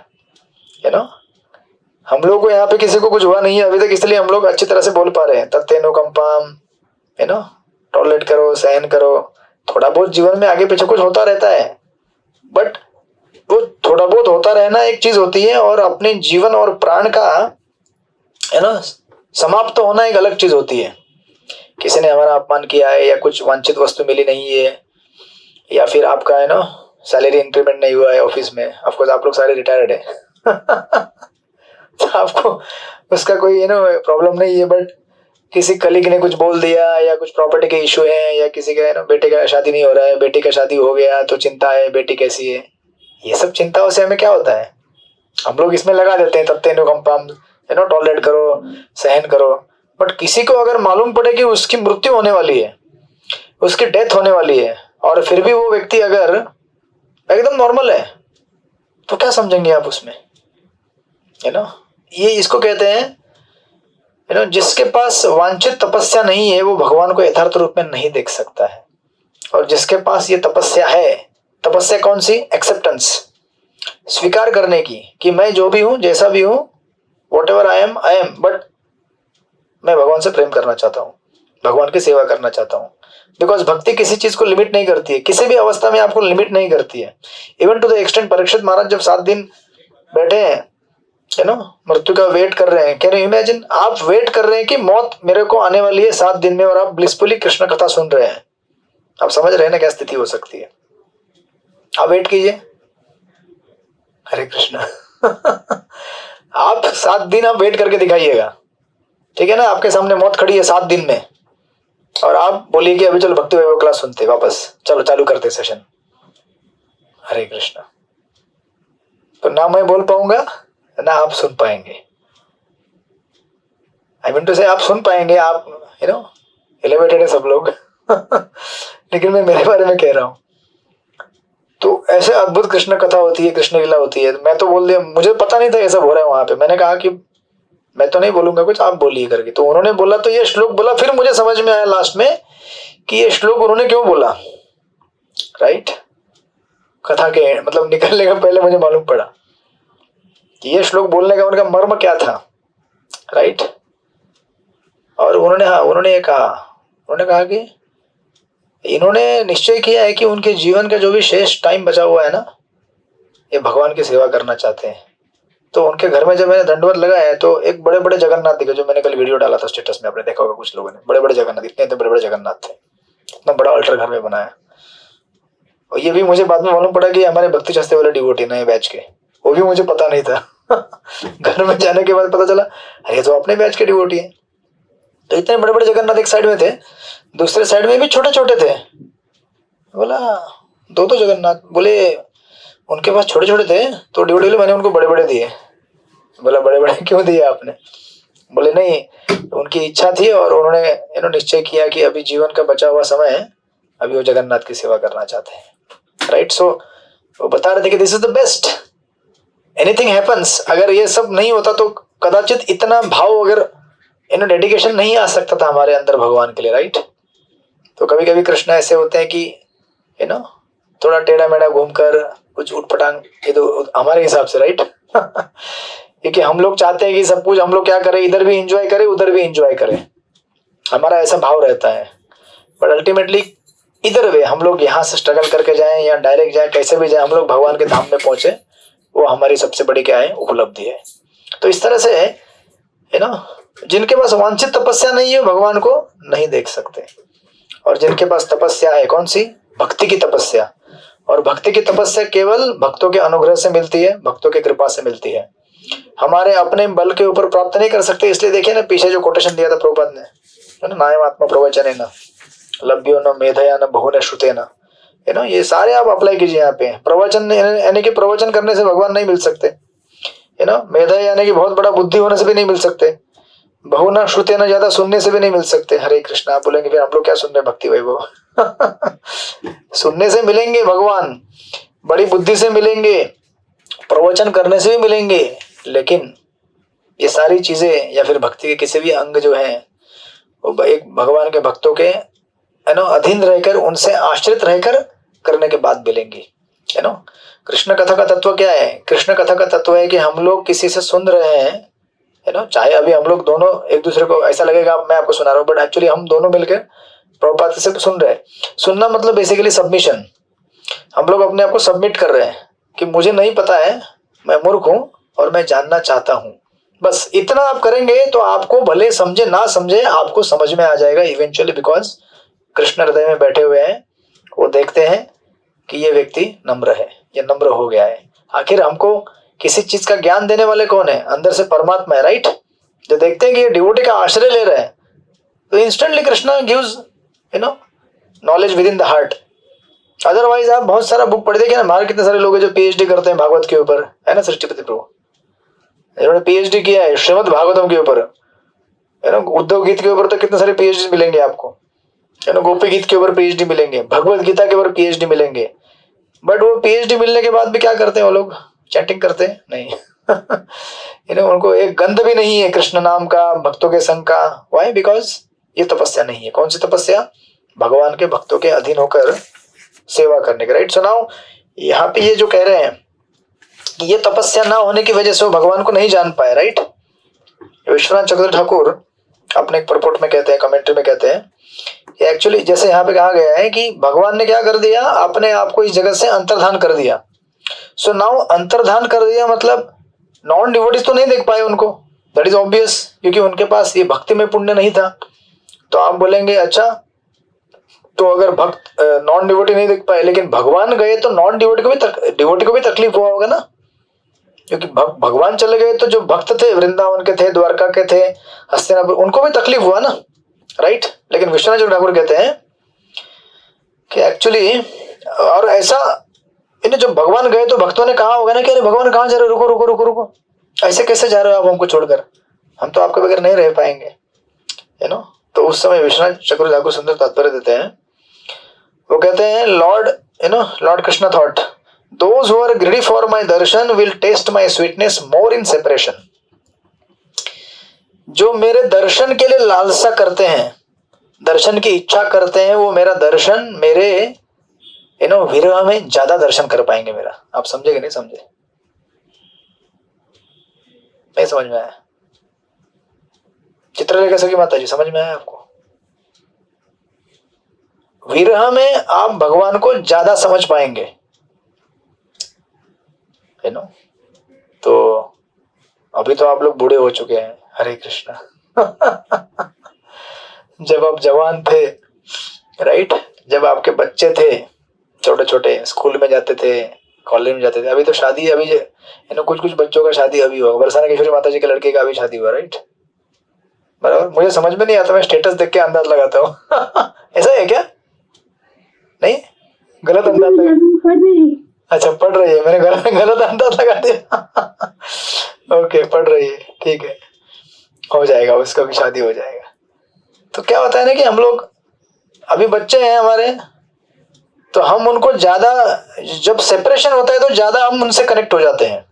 Speaker 1: हम लोग को यहाँ पे किसी को कुछ हुआ नहीं है अभी तक, इसलिए हम लोग अच्छी तरह से बोल पा रहे हैं। तत्तेनुकंपाम, टॉलरेट करो, सहन करो। थोड़ा बहुत जीवन में आगे पीछे कुछ होता रहता है, बट वो थोड़ा बहुत होता रहना एक चीज होती है, और अपने जीवन और प्राण का समाप्त होना एक अलग चीज होती है। किसी ने हमारा अपमान किया है, या कुछ वांछित वस्तु मिली नहीं है, या फिर आपका सैलरी इंक्रीमेंट नहीं हुआ है ऑफिस में। ऑफकोर्स आप लोग सारे रिटायर्ड है तो आपको उसका कोई प्रॉब्लम नहीं है, बट किसी कलीग ने कुछ बोल दिया, या कुछ प्रॉपर्टी के इशू है, या किसी का बेटे का शादी नहीं हो रहा है, बेटी का शादी हो गया तो चिंता है, बेटी कैसी है। ये सब चिंताओं से हमें क्या होता है, हम लोग इसमें लगा देते हैं तत्तेनुकंपाम, टॉलरेट करो, सहन करो। बट किसी को अगर मालूम पड़े कि उसकी मृत्यु होने वाली है, उसकी डेथ होने वाली है, और फिर भी वो व्यक्ति अगर एकदम नॉर्मल है, तो क्या समझेंगे आप उसमें, ये इसको कहते हैं जिसके पास वांछित तपस्या नहीं है, वो भगवान को यथार्थ रूप में नहीं देख सकता है। और जिसके पास ये तपस्या है, तपस्या कौन सी? एक्सेप्टेंस, स्वीकार करने की कि मैं जो भी हूं, जैसा भी हूं, whatever I am, बट मैं भगवान से प्रेम करना चाहता हूँ, भगवान की सेवा करना चाहता हूँ। बिकॉज भक्ति किसी चीज को लिमिट नहीं करती है, किसी भी अवस्था में आपको लिमिट नहीं करती है। Even to the extent Parikshit Maharaj जब 7 दिन बैठे हैं, मृत्यु का वेट कर रहे हैं। कैन यू इमेजिन, आप वेट कर रहे हैं कि मौत मेरे को आने वाली है 7 दिन में, और आप ब्लिसफुली कृष्ण कथा सुन रहे हैं। आप समझ रहे हैं ना क्या स्थिति हो सकती है। आप वेट कीजिए, हरे कृष्ण आप 7 दिन आप वेट करके दिखाइएगा, ठीक है ना। आपके सामने मौत खड़ी है 7 दिन में, और आप बोलिए कि अभी चलो भक्ति वैभव क्लास सुनते, वापस चलो चालू करते सेशन, हरे कृष्ण। तो ना मैं बोल पाऊंगा, ना आप सुन पाएंगे। आई मीन टू से आप सुन पाएंगे, आप एलिवेटेड है सब लोग लेकिन मैं मेरे बारे में कह रहा हूं। तो ऐसे अद्भुत कृष्ण कथा होती है, कृष्ण लीला होती है। मैं तो बोल दिया, मुझे पता नहीं था ये सब हो रहा है वहां पे। मैंने कहा कि मैं तो नहीं बोलूंगा कुछ, आप बोलिए करके। तो उन्होंने बोला, तो ये श्लोक बोला, फिर मुझे समझ में आया लास्ट में कि ये श्लोक उन्होंने क्यों बोला, राइट। कथा के मतलब निकलने का पहले मुझे मालूम पड़ा कि ये श्लोक बोलने का उनका मर्म क्या था, राइट। और उन्होंने कहा कि इन्होंने निश्चय किया है कि उनके जीवन का जो भी शेष टाइम बचा हुआ है ना, ये भगवान की सेवा करना चाहते हैं। तो उनके घर में जब मैंने दंडवत लगाया है, तो एक बड़े बड़े जगन्नाथ दिखे, जो मैंने कल वीडियो डाला था स्टेटस में, आपने देखा होगा कुछ लोगों ने। बड़े बड़े जगन्नाथ, इतने बड़े बड़े जगन्नाथ थे, इतना बड़ा अल्टर घर में बनाया। और ये भी मुझे बाद में मालूम पड़ा कि हमारे भक्ति शास्त्री वाले डिवोटी नए बैच के, वो भी मुझे पता नहीं था घर में जाने के बाद पता चला, अरे तो अपने बैच के डिवोटी है। तो इतने बड़े बड़े जगन्नाथ एक साइड में थे, दूसरे साइड में भी छोटे छोटे थे। बोला 2 जगन्नाथ, बोले उनके पास छोटे छोटे थे, तो डिवोटी मैंने उनको बड़े बड़े दिए। बोला बड़े बड़े क्यों दिए आपने? बोले नहीं, उनकी इच्छा थी, और उन्होंने निश्चय किया कि अभी जीवन का बचा हुआ समय है, अभी वो जगन्नाथ की सेवा करना चाहते हैं, राइट। सो वो बता रहे थे कि this is the best, anything happens. अगर ये सब नहीं होता तो कदाचित इतना भाव, अगर डेडिकेशन नहीं आ सकता था हमारे अंदर भगवान के लिए, राइट। तो कभी कभी कृष्ण ऐसे होते हैं कि थोड़ा टेढ़ा मेढ़ा घूमकर कुछ उठपटांग, ये तो हमारे हिसाब से, राइट क्योंकि हम लोग चाहते हैं कि सब कुछ हम लोग क्या करें, इधर भी एंजॉय करें, उधर भी एंजॉय करें, हमारा ऐसा भाव रहता है। बट अल्टीमेटली इधर वे हम लोग यहाँ से स्ट्रगल करके जाएं या डायरेक्ट जाएं, कैसे भी जाएं, हम लोग भगवान के धाम में पहुंचे, वो हमारी सबसे बड़ी क्या है, उपलब्धि है। तो इस तरह से जिनके पास वांछित तपस्या नहीं है, भगवान को नहीं देख सकते। और जिनके पास तपस्या है, कौन सी? भक्ति की तपस्या। और भक्ति की तपस्या केवल भक्तों के अनुग्रह से मिलती है, भक्तों की कृपा से मिलती है। हमारे अपने बल के ऊपर प्राप्त नहीं कर सकते। इसलिए देखिए ना, पीछे जो कोटेशन दिया था प्रभुपाद ने, नायम आत्मा प्रवचन है ना, लभ्यो न मेधया न बहु न श्रुते न, ये सारे आप अप्लाई कीजिए यहाँ पे। प्रवचन यानी कि प्रवचन करने से भगवान नहीं मिल सकते, मेधा यानी कि बहुत बड़ा बुद्धि होने से भी नहीं मिल सकते, बहु न श्रुते न, ज्यादा सुनने से भी नहीं मिल सकते। हरे कृष्णा। आप बोलेंगे फिर हम लोग क्या सुन रहे, भक्ति वैभव सुनने से मिलेंगे भगवान, बड़ी बुद्धि से मिलेंगे, प्रवचन करने से भी मिलेंगे, लेकिन ये सारी चीजें या फिर भक्ति के किसी भी अंग जो है, वो एक भगवान के भक्तों के अधीन रहकर, उनसे आश्रित रहकर करने के बाद मिलेंगी। है ना। कृष्ण कथा का तत्व क्या है? कृष्ण कथा का तत्व है कि हम लोग किसी से सुन रहे हैं, है ना, चाहे अभी हम लोग दोनों एक दूसरे को ऐसा लगेगा मैं आपको सुना रहा हूँ, बट एक्चुअली हम दोनों मिलकर प्रभुपाद से सुन रहे हैं। सुनना मतलब बेसिकली सबमिशन। हम लोग अपने आप को सबमिट कर रहे हैं कि मुझे नहीं पता है, मैं मूर्ख हूं और मैं जानना चाहता हूं। बस इतना आप करेंगे तो आपको भले समझे ना समझे, आपको समझ में आ जाएगा इवेंचुअली, बिकॉज कृष्ण हृदय में बैठे हुए हैं, वो देखते हैं कि ये व्यक्ति नम्र है, ये नम्र हो गया है। आखिर हमको किसी चीज का ज्ञान देने वाले कौन है? अंदर से परमात्मा है, राइट। जो देखते हैं कि ये डिवोटी का आश्रय ले रहा है, तो instantly Krishna gives knowledge with in the heart. Otherwise आप बहुत सारा बुक पढ़ देखिए ना, बाहर कितने सारे लोग हैं जो पीएचडी करते हैं भागवत के ऊपर, है ना, सृष्टिपति प्रभु इन्होंने पीएचडी किया है श्रीमद् भागवतम के ऊपर, है ना। उद्धव गीत के ऊपर तो कितने सारे पीएचडी मिलेंगे आपको, है ना। गोपी गीत के ऊपर पीएचडी मिलेंगे, भगवत गीता के ऊपर पीएचडी मिलेंगे। बट वो पीएचडी मिलने के बाद भी क्या करते हैं वो लोग? चैटिंग करते हैं? नहीं। उनको एक गंध भी नहीं है कृष्ण नाम का, भक्तों के संग का। वाई? बिकॉज ये तपस्या नहीं है। कौन सी तपस्या? भगवान के भक्तों के अधीन होकर सेवा करने के, राइट। सुनाओ, यहाँ पे ये जो कह रहे हैं कि ये तपस्या ना होने की वजह से वो भगवान को नहीं जान पाए, राइट। विश्वनाथ चक्रवर्ती ठाकुर अपने एक परपोर्ट में कहते हैं, कमेंट्री में कहते हैं कि एक्चुअली जैसे यहाँ पे कहा गया है कि भगवान ने क्या कर दिया, अपने आप को इस जगत से अंतर्धान कर दिया। सो नाउ अंतर्धान कर दिया मतलब नॉन डिवोटीज तो नहीं देख पाए उनको, दैट इज ऑब्वियस, क्योंकि उनके पास ये भक्ति में पुण्य नहीं था। तो आप बोलेंगे अच्छा, तो अगर भक्त नॉन डिवोटी नहीं देख पाए, लेकिन भगवान गए तो नॉन डिवोटी को भी तकलीफ हुआ होगा ना, क्योंकि भगवान चले गए तो जो भक्त थे, वृंदावन के थे, द्वारका के थे, हस्तिनापुर, उनको भी तकलीफ हुआ ना, राइट। लेकिन विश्वनाथ ठाकुर कहते हैं कि एक्चुअली, और ऐसा जब भगवान गए तो भक्तों ने कहा होगा ना कि अरे भगवान कहाँ जा रहे हो, रुको रुको रुको रुको, ऐसे कैसे जा रहे हो आप हमको छोड़कर, हम तो आपके बगैर नहीं रह पाएंगे, है ना। तो उस समय विश्वनाथ चक्रवर्ती ठाकुर सुंदर तात्पर्य देते हैं। वो कहते हैं Lord Krishna thought, those who are greedy for my darshan will taste my sweetness more in separation. जो मेरे दर्शन के लिए लालसा करते हैं, दर्शन की इच्छा करते हैं, वो मेरा दर्शन मेरे विरह में ज्यादा दर्शन कर पाएंगे मेरा। आप समझे कि नहीं समझे? नहीं समझ में आया? चित्रलेखा सखी माता जी, समझ में आया आपको? विरह में आप भगवान को ज्यादा समझ पाएंगे, है ना। तो अभी तो आप लोग बूढ़े हो चुके हैं, हरे कृष्णा। जब आप जवान थे, राइट, जब आपके बच्चे थे छोटे छोटे, स्कूल में जाते थे, कॉलेज में जाते थे, अभी तो शादी, अभी कुछ बच्चों का शादी अभी हुआ, बरसाना केशवरी माता जी के लड़के का अभी शादी हुआ, राइट, बराबर। मुझे समझ में नहीं आता, मैं स्टेटस देख के अंदाज लगाता हूँ। ऐसा है क्या? नहीं, गलत अंदाज लगा। अच्छा, पढ़ रही है, मैंने गलत अंदाज लगा दिया। ओके, पढ़ रही है, ठीक है, हो जाएगा, उसका भी शादी हो जाएगा। तो क्या होता है ना कि हम लोग अभी बच्चे हैं हमारे, तो हम उनको ज्यादा, जब सेपरेशन होता है तो ज्यादा हम उनसे कनेक्ट हो जाते हैं।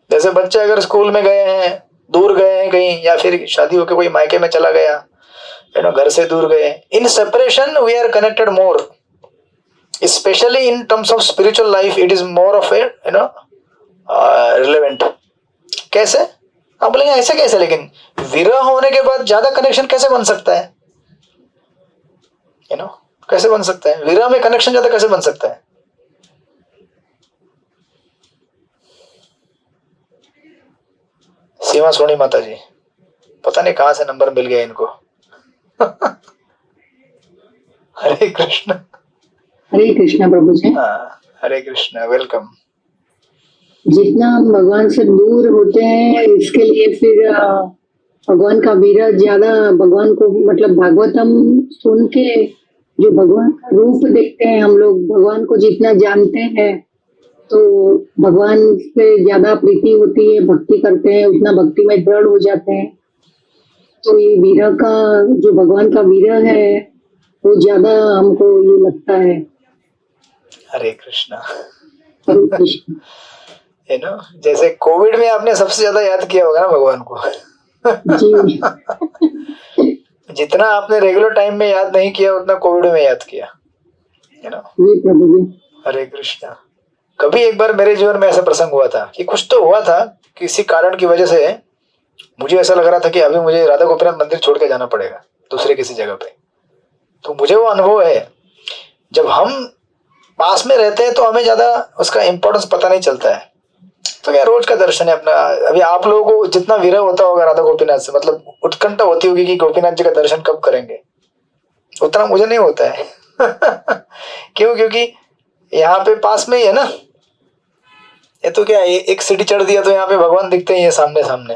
Speaker 1: जैसे बच्चे अगर स्कूल में गए हैं, दूर गए हैं कहीं, या फिर शादी होकर कोई मायके में चला गया, घर से दूर गए, in separation we are connected more, especially in terms of spiritual life it is more of a relevant. कैसे? आप बोलेंगे ऐसे कैसे, लेकिन विरह होने के बाद ज्यादा कनेक्शन कैसे बन सकता है? कैसे बन सकता है? विरह में कनेक्शन ज्यादा कैसे बन सकता है? सीमा सोनी माता जी, पता नहीं कहां से नंबर मिल गया इनको। हरे कृष्ण।
Speaker 5: हरे कृष्णा प्रभु जी।
Speaker 1: हाँ, हरे कृष्णा, वेलकम।
Speaker 5: जितना हम भगवान से दूर होते हैं, इसके लिए फिर भगवान का विरह ज्यादा, भगवान को मतलब भागवतम सुन के जो भगवान का रूप देखते हैं हम लोग, भगवान को जितना जानते हैं तो भगवान से ज्यादा प्रीति होती है, भक्ति करते हैं, उतना भक्ति में दृढ़ हो जाते हैं। तो ये विरह का, जो भगवान का विरह है, वो ज्यादा हमको ये लगता है।
Speaker 1: हरे कृष्णा।
Speaker 5: हरे कृष्ण।
Speaker 1: जैसे कोविड में आपने सबसे ज्यादा याद किया होगा ना भगवान को।
Speaker 5: जी।
Speaker 1: जितना आपने रेगुलर टाइम में याद नहीं किया, उतना कोविड में याद किया, है ना।
Speaker 5: जी प्रभु जी।
Speaker 1: हरे कृष्णा। कभी एक बार मेरे जीवन में ऐसा प्रसंग हुआ था कि कुछ तो हुआ था, किसी कारण की वजह से मुझे ऐसा लग रहा था कि अभी मुझे राधा गोपीनाथ मंदिर छोड़ के जाना पड़ेगा दूसरे किसी जगह पे। तो मुझे वो अनुभव है, जब हम पास में रहते हैं तो हमें ज्यादा उसका इम्पोर्टेंस पता नहीं चलता है। तो क्या रोज का दर्शन है अपना। अभी आप लोगों को जितना विरह होता होगा राधा गोपीनाथ से, मतलब उत्कंठा होती होगी कि गोपीनाथ जी का दर्शन कब करेंगे, उतना मुझे नहीं होता है। क्यों? क्योंकि यहाँ पे पास में ही है ना, ये तो क्या एक सीढ़ी चढ़ दिया तो यहाँ पे भगवान दिखते ही है सामने सामने,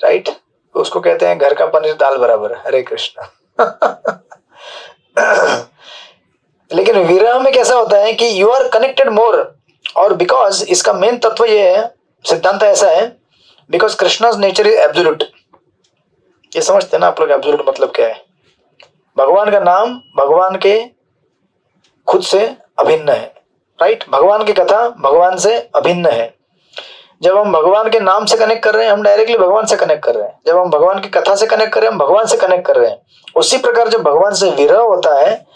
Speaker 1: राइट। उसको कहते हैं घर का पनीर दाल बराबर। हरे कृष्ण। लेकिन विरह में कैसा होता है कि यू आर कनेक्टेड मोर, और बिकॉज इसका मेन तत्व ये है, सिद्धांत ऐसा है, बिकॉज कृष्णा's नेचर इज एब्सोल्यूट। ये समझते हैं ना आप लोग एब्सोल्यूट मतलब क्या है? भगवान का नाम भगवान के खुद से अभिन्न है, राइट। भगवान की कथा भगवान से अभिन्न है। जब हम भगवान के नाम से कनेक्ट कर रहे हैं, हम डायरेक्टली भगवान से कनेक्ट कर रहे हैं। जब हम भगवान की कथा से कनेक्ट कर रहे हैं, हम भगवान से कनेक्ट कर रहे हैं। उसी प्रकार जब भगवान से विरह होता है,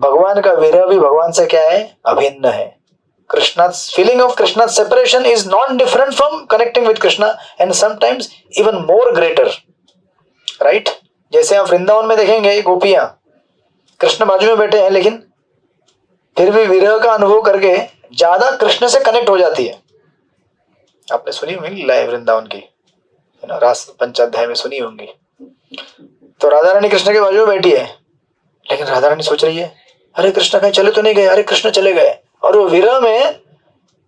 Speaker 1: भगवान का विरह भी भगवान से क्या है? अभिन्न है। Krishna's feeling of Krishna's separation is not different from connecting with Krishna, and sometimes even more greater, right? जैसे आप वृंदावन में देखेंगे गोपियां कृष्ण बाजू में बैठे हैं, लेकिन फिर भी विरह का अनुभव करके ज्यादा कृष्ण से कनेक्ट हो जाती है। आपने सुनी होंगी लीला वृंदावन की, है ना, रास पंचाध्याय में सुनी होंगी। तो राधा रानी कृष्ण के बाजू में बैठी है, लेकिन राधा रानी सोच रही है अरे कृष्ण कहीं चले तो नहीं गए, अरे कृष्ण चले गए। और वो विरह में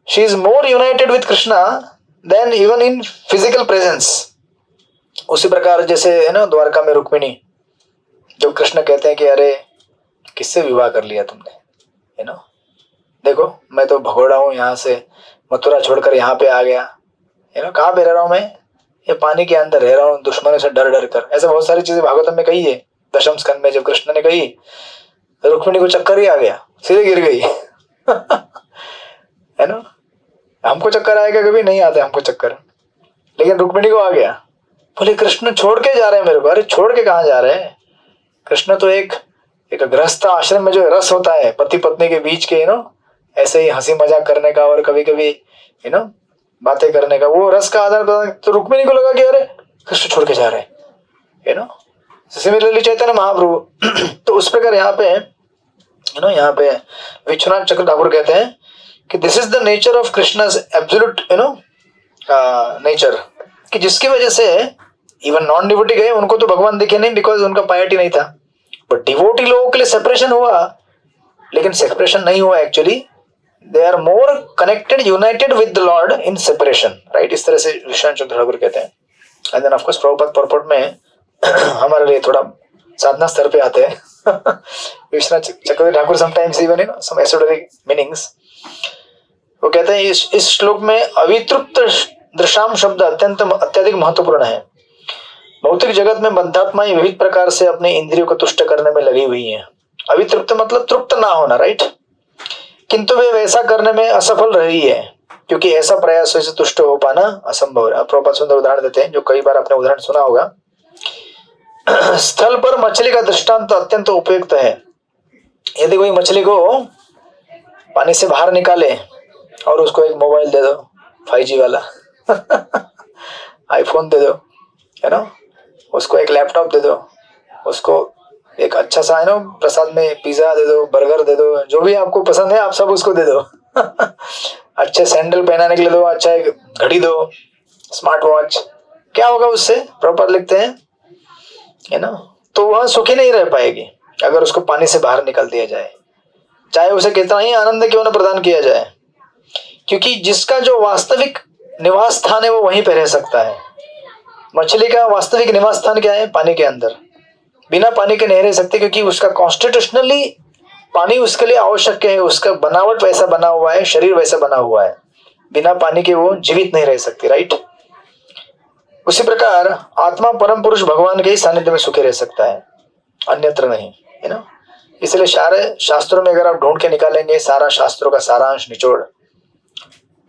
Speaker 1: she is more united with Krishna then even in physical presence. उसी प्रकार जैसे है ना द्वारका में रुक्मिणी, जब कृष्ण कहते हैं कि अरे किससे विवाह कर लिया तुमने, है ना, देखो मैं तो भगोड़ा हूं, यहाँ से मथुरा छोड़कर यहाँ पे आ गया, है ना, कहाँ पे रह रहा हूँ मैं? ये पानी के अंदर रह रहा हूँ, दुश्मनों से डर डर कर। ऐसे बहुत सारी चीजें भागवतम में कही है। दशम स्कंद में जब कृष्ण ने कही, रुक्मिणी को चक्कर ही आ गया, सीधे गिर गई। है ना, हमको चक्कर आएगा? कभी नहीं आता हमको चक्कर, लेकिन रुक्मिणी को आ गया। बोले कृष्ण छोड़ के जा रहे हैं मेरे को। अरे छोड़ के कहाँ जा रहे हैं? कृष्ण तो एक गृहस्थ आश्रम में जो रस होता है पति पत्नी के बीच के, ऐसे ही हंसी मजाक करने का और कभी कभी बातें करने का, वो रस का आधार। तो रुक्मिणी को लगा कि अरे कृष्ण छोड़ के जा रहे हैं, सिमिलरली चैतन्य महाप्रभु। तो उस प्रकार यहाँ पे यहाँ पे विश्वनाथ चक्र ठाकुर कहते हैं कि this is the nature of Krishna's absolute nature, कि जिसकी वजह से इवन नॉन डिवोटी गए, उनको तो भगवान दिखे नहीं बिकॉज उनका पायटी नहीं था, बट डिवोटी लोगों के लिए सेपरेशन हुआ, लेकिन सेपरेशन नहीं हुआ actually, they are more connected united with the Lord in separation, right. इस तरह से विश्वनाथ चक्र ठाकुर कहते हैं। And then of course Prabhupada purport में हमारे लिए थोड़ा साधना स्तर पे आते हैं। Vishwanath Chakravarti Thakur sometimes even some esoteric meanings. वो कहते हैं इस श्लोक में अवितृप्त दृशाम शब्द अत्यधिक महत्वपूर्ण है। भौतिक जगत में बद्धात्माएं विविध प्रकार से अपने इंद्रियों को तुष्ट करने में लगी हुई हैं। अवितृप्त मतलब तृप्त ना होना, राइट, किंतु वे वैसा करने में असफल रही है, क्योंकि ऐसा प्रयास से तुष्ट हो पाना असंभव है। प्रभुपाद सुंदर उदाहरण देते हैं, जो कई बार आपने उदाहरण सुना होगा। स्थल पर मछली का दृष्टांत अत्यंत उपयुक्त है। यदि कोई मछली को पानी से बाहर निकाले और उसको एक मोबाइल दे दो 5G वाला, आईफोन दे दो, है ना, उसको एक लैपटॉप दे दो, उसको एक अच्छा सा प्रसाद में पिज्जा दे दो, बर्गर दे दो, जो भी आपको पसंद है आप सब उसको दे दो। अच्छे सैंडल पहनाने के लिए दो, अच्छा एक घड़ी दो, स्मार्ट वॉच, क्या होगा उससे? प्रॉपर लिखते हैं, है ना, तो वह सुखी नहीं रह पाएगी अगर उसको पानी से बाहर निकाल दिया जाए, चाहे उसे कितना ही आनंद क्यों न प्रदान किया जाए, क्योंकि जिसका जो वास्तविक निवास स्थान है वो वहीं पे रह सकता है। मछली का वास्तविक निवास स्थान क्या है? पानी के अंदर। बिना पानी के नहीं रह सकती, क्योंकि उसका कॉन्स्टिट्यूशनली पानी उसके लिए आवश्यक है, उसका बनावट वैसा बना हुआ है, शरीर वैसा बना हुआ है, बिना पानी के वो जीवित नहीं रह सकती, राइट। उसी प्रकार आत्मा परम पुरुष भगवान के ही सानिध्य में सुखी रह सकता है, अन्यत्र नहीं, है ना। इसलिए सारे शास्त्रों में अगर आप ढूंढ के निकालेंगे सारा शास्त्रों का सारांश निचोड़,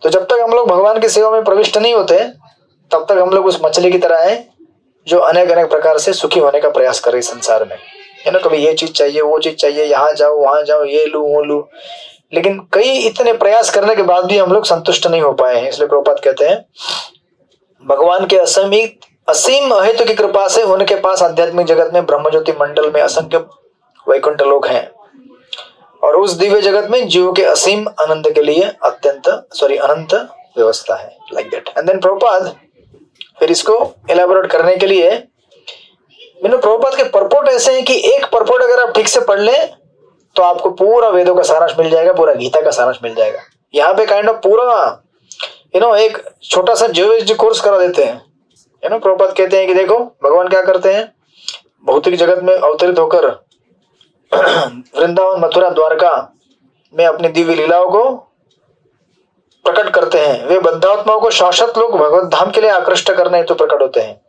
Speaker 1: तो जब तक हम लोग भगवान की सेवा में प्रविष्ट नहीं होते तब तक हम लोग उस मछली की तरह हैं जो अनेक अनेक प्रकार से सुखी होने का प्रयास कर रही संसार में, है ना। कभी ये चीज चाहिए, वो चीज चाहिए, यहाँ जाओ वहां जाओ, ये लू वो लू, लेकिन कई इतने प्रयास करने के बाद भी हम लोग संतुष्ट नहीं हो पाए हैं। इसलिए प्रभुपाद कहते हैं भगवान के असीम अहेतु की कृपा से उनके पास आध्यात्मिक जगत में ब्रह्मज्योति मंडल में असंख्य वैकुंठ लोक हैं और उस दिव्य जगत में जीवों के असीम आनंद के लिए अनंत व्यवस्था है। Like that. And then Prabhupada फिर इसको एलाबोरेट करने के लिए प्रभुपाद के पर्पोट ऐसे हैं कि एक पर्पोट अगर आप ठीक से पढ़ लें तो आपको पूरा वेदों का सारांश मिल जाएगा, पूरा गीता का सारांश मिल जाएगा। यहाँ पे काइंड ऑफ पूरा एक छोटा सा जियोलॉजी कोर्स करा देते हैं। प्रभुपाद कहते हैं कि देखो भगवान क्या करते हैं, भौतिक जगत में अवतरित होकर वृंदावन मथुरा द्वारका में अपनी दिव्य लीलाओं को प्रकट करते हैं। वे बद्धात्माओं को शाश्वत लोग भगवत धाम के लिए आकृष्ट करने हेतु प्रकट होते हैं,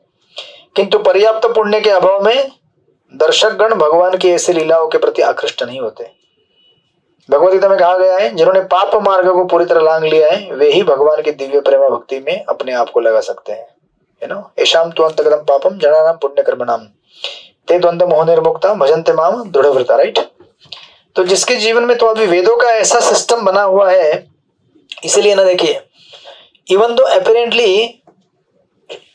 Speaker 1: किंतु पर्याप्त पुण्य के अभाव में दर्शक गण भगवान की ऐसी लीलाओं के प्रति आकृष्ट नहीं होते। भगवद गीता में कहा गया है जिन्होंने पाप मार्ग को पूरी तरह लांघ लिया है वे ही भगवान की दिव्य प्रेमा भक्ति में अपने आप को लगा सकते हैं। ऐशाम तु अंतगतम पापम जनानाम पुण्य कर्मणाम ते द्वंद्व मोह निर्मुक्ता भजन्ते माम दृढ़व्रता। राइट। तो जिसके जीवन में तो अभी वेदों का ऐसा सिस्टम बना हुआ है, इसीलिए ना देखिए इवन दो अपेरेंटली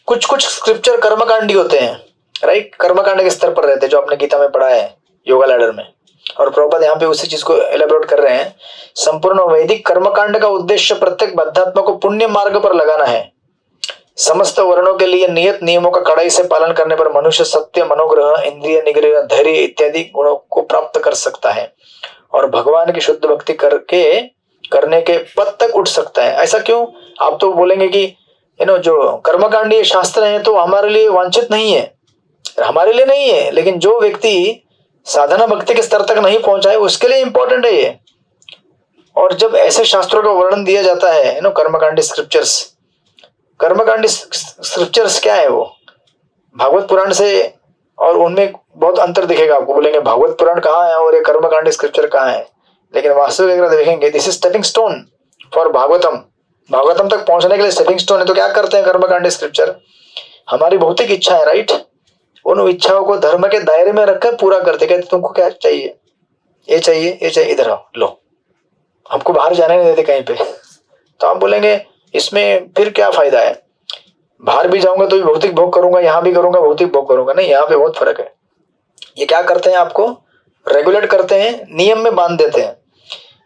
Speaker 1: कुछ स्क्रिप्चर कर्मकांडी होते हैं, राइट, कर्मकांड के स्तर पर रहते हैं जो आपने गीता में पढ़ा है योगा लैडर में। और प्रभुपाद यहाँ पे उसी चीज को एलेबोरेट कर रहे हैं। संपूर्ण वैदिक कर्मकांड का उद्देश्य प्रत्येक बद्धात्मा को पुण्य मार्ग पर लगाना है। समस्त वर्णों के लिए नियत नियमों का कड़ाई से पालन करने पर मनुष्य सत्य, मनोग्रह, इंद्रिय निग्रह, धैर्य इत्यादि गुणों को प्राप्त कर सकता है और भगवान की शुद्ध भक्ति करने के पद तक उठ सकता है। ऐसा क्यों? आप तो बोलेंगे कि जो कर्मकांडीय शास्त्र हैं तो हमारे लिए वांछित नहीं है, हमारे लिए नहीं है, लेकिन जो व्यक्ति साधना भक्ति के स्तर तक नहीं पहुंचा है उसके लिए इंपॉर्टेंट है ये। और जब ऐसे शास्त्रों का वर्णन दिया जाता है कर्मकांडी स्क्रिप्चर्स क्या है, वो भागवत पुराण से और उनमें बहुत अंतर दिखेगा आपको। बोलेंगे भागवत पुराण कहाँ है और ये कर्मकांडी स्क्रिप्चर कहाँ है, लेकिन वास्तविक अगर देखेंगे this is stepping stone for Bhagavatam तक पहुंचने के लिए स्टेपिंग स्टोन है। तो क्या करते हैं कर्मकांडी स्क्रिप्चर? हमारी भौतिक इच्छा है, राइट, उन इच्छाओं को धर्म के दायरे में रखकर पूरा करते। कहते तुमको क्या चाहिए, ये चाहिए, ये चाहिए, इधर आओ लो, हमको बाहर जाने नहीं देते कहीं पे। तो आप बोलेंगे इसमें फिर क्या फायदा है, बाहर भी जाऊंगा तो भी भौतिक भोग करूंगा, यहाँ भी करूंगा भौतिक भोग करूंगा। नहीं, यहाँ पे बहुत फर्क है। ये क्या करते हैं, आपको रेगुलेट करते हैं, नियम में बांध देते हैं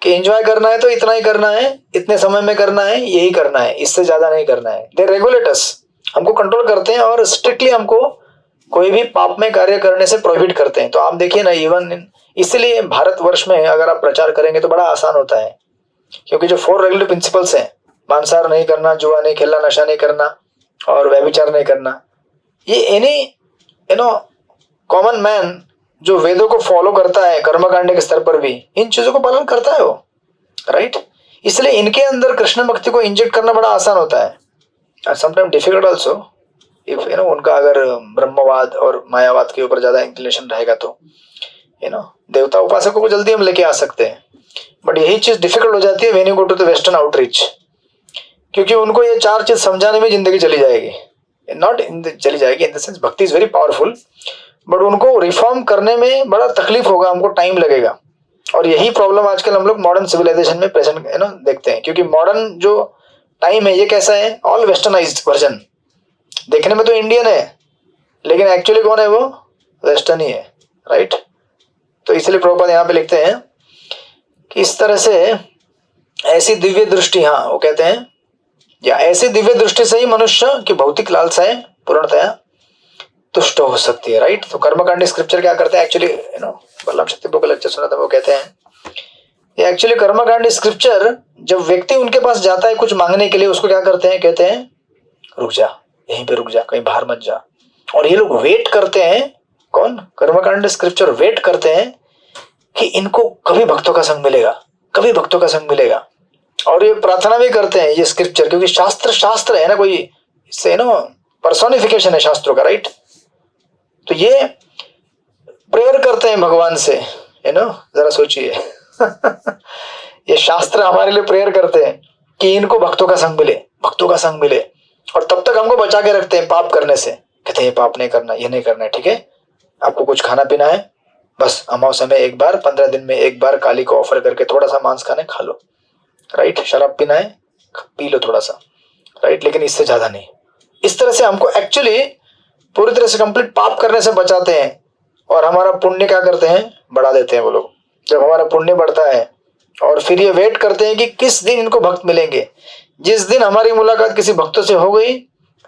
Speaker 1: कि एंजॉय करना है तो इतना ही करना है, इतने समय में करना है, यही करना है, इससे ज्यादा नहीं करना है। दे रेगुलेट अस, हमको कंट्रोल करते हैं और स्ट्रिक्टली हमको कोई भी पाप में कार्य करने से प्रोहिबिट करते हैं। तो आप देखिए ना, इवन इसलिए भारतवर्ष में अगर आप प्रचार करेंगे तो बड़ा आसान होता है, क्योंकि जो 4 रेगुलर प्रिंसिपल्स हैं, मांसाहार नहीं करना, जुआ नहीं खेलना, नशा नहीं करना और व्यभिचार नहीं करना, ये एनी कॉमन मैन जो वेदों को फॉलो करता है कर्मकांड के स्तर पर भी इन चीजों को पालन करता है वो, राइट। इसलिए इनके अंदर कृष्ण भक्ति को इंजेक्ट करना बड़ा आसान होता है, समटाइम डिफिकल्ट ऑल्सो इफ उनका अगर ब्रह्मवाद और मायावाद के ऊपर ज्यादा इंक्लिनेशन रहेगा तो देवता उपासकों को जल्दी हम लेके आ सकते हैं। बट यही चीज डिफिकल्ट हो जाती है when you go to the western outreach, क्योंकि उनको ये 4 चीज समझाने में जिंदगी चली जाएगी, चली जाएगी इन द सेंस भक्ति इज वेरी पावरफुल, बट उनको रिफॉर्म करने में बड़ा तकलीफ होगा, हमको टाइम लगेगा। और यही प्रॉब्लम आजकल हम लोग मॉडर्न सिविलाइजेशन में प्रेजेंट देखते हैं, क्योंकि मॉडर्न जो टाइम है ये कैसा है, ऑल वेस्टर्नाइज्ड वर्जन। देखने में तो इंडियन है लेकिन एक्चुअली कौन है, वो वेस्टर्न ही है, राइट। तो इसलिए प्रभुपाद यहाँ पे लिखते हैं कि इस तरह से ऐसी दिव्य दृष्टि, हाँ वो कहते हैं, या ऐसी दिव्य दृष्टि से ही मनुष्य की भौतिक लालसाएं पूर्णतया तुष्ट हो सकती है, राइट। तो कर्मकांडी स्क्रिप्चर क्या करते हैं एक्चुअली, बल्लभ शक्ति का लेक्चर सुना था, वो कहते हैं ये एक्चुअली कर्मकांडी स्क्रिप्चर जब व्यक्ति उनके पास जाता है कुछ मांगने के लिए, उसको क्या करते हैं, कहते हैं रुक जा, यहीं पे रुक जा, कहीं बाहर मत जा। और ये लोग वेट करते हैं, कौन, कर्मकांड स्क्रिप्चर वेट करते हैं कि इनको कभी भक्तों का संग मिलेगा, कभी भक्तों का संग मिलेगा। और ये प्रार्थना भी करते हैं ये स्क्रिप्चर, क्योंकि शास्त्र है ना, कोई इससे पर्सोनिफिकेशन है शास्त्रों का, राइट। तो ये प्रेयर करते हैं भगवान से, जरा सोचिए ये शास्त्र हमारे लिए प्रेयर करते हैं कि इनको भक्तों का संग मिले, भक्तों का संग मिले। और तब तक हमको बचा के रखते हैं पाप करने से, कहते हैं पाप नहीं करना, ये नहीं करना है, ठीक है, आपको कुछ खाना पीना है बस अमावस्या में एक बार, 15 दिन में एक बार काली को ऑफर करके थोड़ा सा मांस खाने खा लो, राइट। शराब पीना है पी लो थोड़ा सा, राइट, लेकिन इससे ज्यादा नहीं। इस तरह से हमको एक्चुअली पूरी तरह से कंप्लीट पाप करने से बचाते हैं, और हमारा पुण्य क्या करते हैं, बढ़ा देते हैं वो लोग। जब हमारा पुण्य बढ़ता है और फिर ये वेट करते हैं कि किस दिन इनको भक्त मिलेंगे। जिस दिन हमारी मुलाकात किसी भक्तों से हो गई,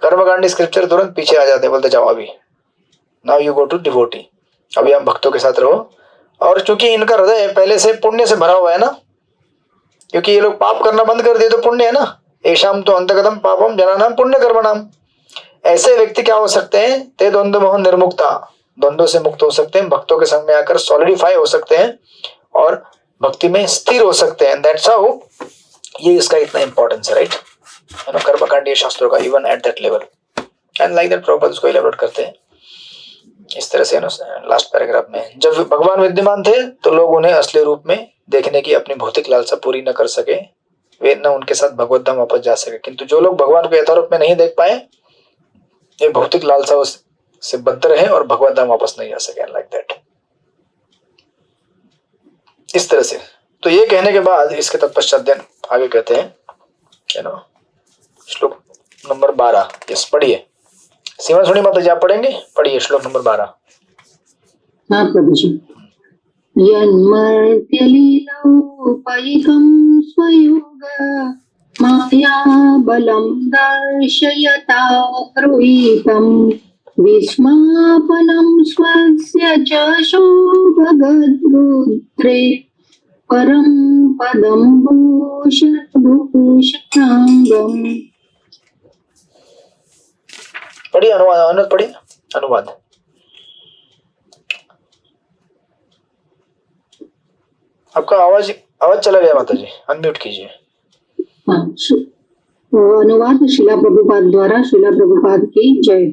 Speaker 1: कर्मकांडी स्क्रिप्चर तुरंत पीछे आ जाते हैं, बोलते जाओ अभी, now you go to devotee, अभी हम भक्तों के साथ रहो। और चूंकि इनका हृदय पहले से पुण्य से भरा हुआ है ना, क्योंकि ये लोग पाप करना बंद कर दिए तो पुण्य है ना, ऐशाम तो अंतगतम पापम जनानाम पुण्य कर्मणाम। ऐसे व्यक्ति क्या हो सकते हैं, ते द्वंद्व मोह निर्मुक्ता, द्वंद्वों से मुक्त हो सकते हैं, भक्तों के संग में आकर सॉलिडिफाई हो सकते हैं और भक्ति में स्थिर हो सकते हैं। दैट्स हाउ ये इसका इतना इंपॉर्टेंस है, राइट, है ना, कर्मकांडीय शास्त्रों का, even at that level. And like that proper उसको इलेबोरेट करते हैं इस तरह से, लास्ट पैराग्राफ में। जब भगवान विद्यमान थे तो लोग उन्हें असली रूप में देखने की अपनी भौतिक लालसा पूरी न कर सके, वे न उनके साथ भगवत धाम वापस जा सके। किंतु जो लोग भगवान को यथारूप में नहीं देख पाए, ये भौतिक लालसा से बद्ध रहे और भगवत धाम वापस नहीं जा सके, लाइक दैट, इस तरह से। तो ये कहने के बाद इसके तत्पश्चात आगे कहते हैं, यू नो, श्लोक नंबर 12, यस पढ़िए। सीमा सुनी माता जी आप पढ़ेंगे, पढ़िए श्लोक नंबर 12।
Speaker 5: हाँ प्रभु जी। यन्मर्त्यलीलोपयिकं स्वयोग माया बलं दर्शयता गृहीतं विस्मापनं स्वस्य च शोभगद्रुद्रे परं पदं भूषणाङ्गम्।
Speaker 1: पढ़िए अनुवाद, पढ़िए अनुवाद। आपका आवाज चला गया माता जी, अनम्यूट कीजिए।
Speaker 5: हाँ, अनुवाद शिला प्रभुपाद द्वारा। शिला प्रभुपाद की जय।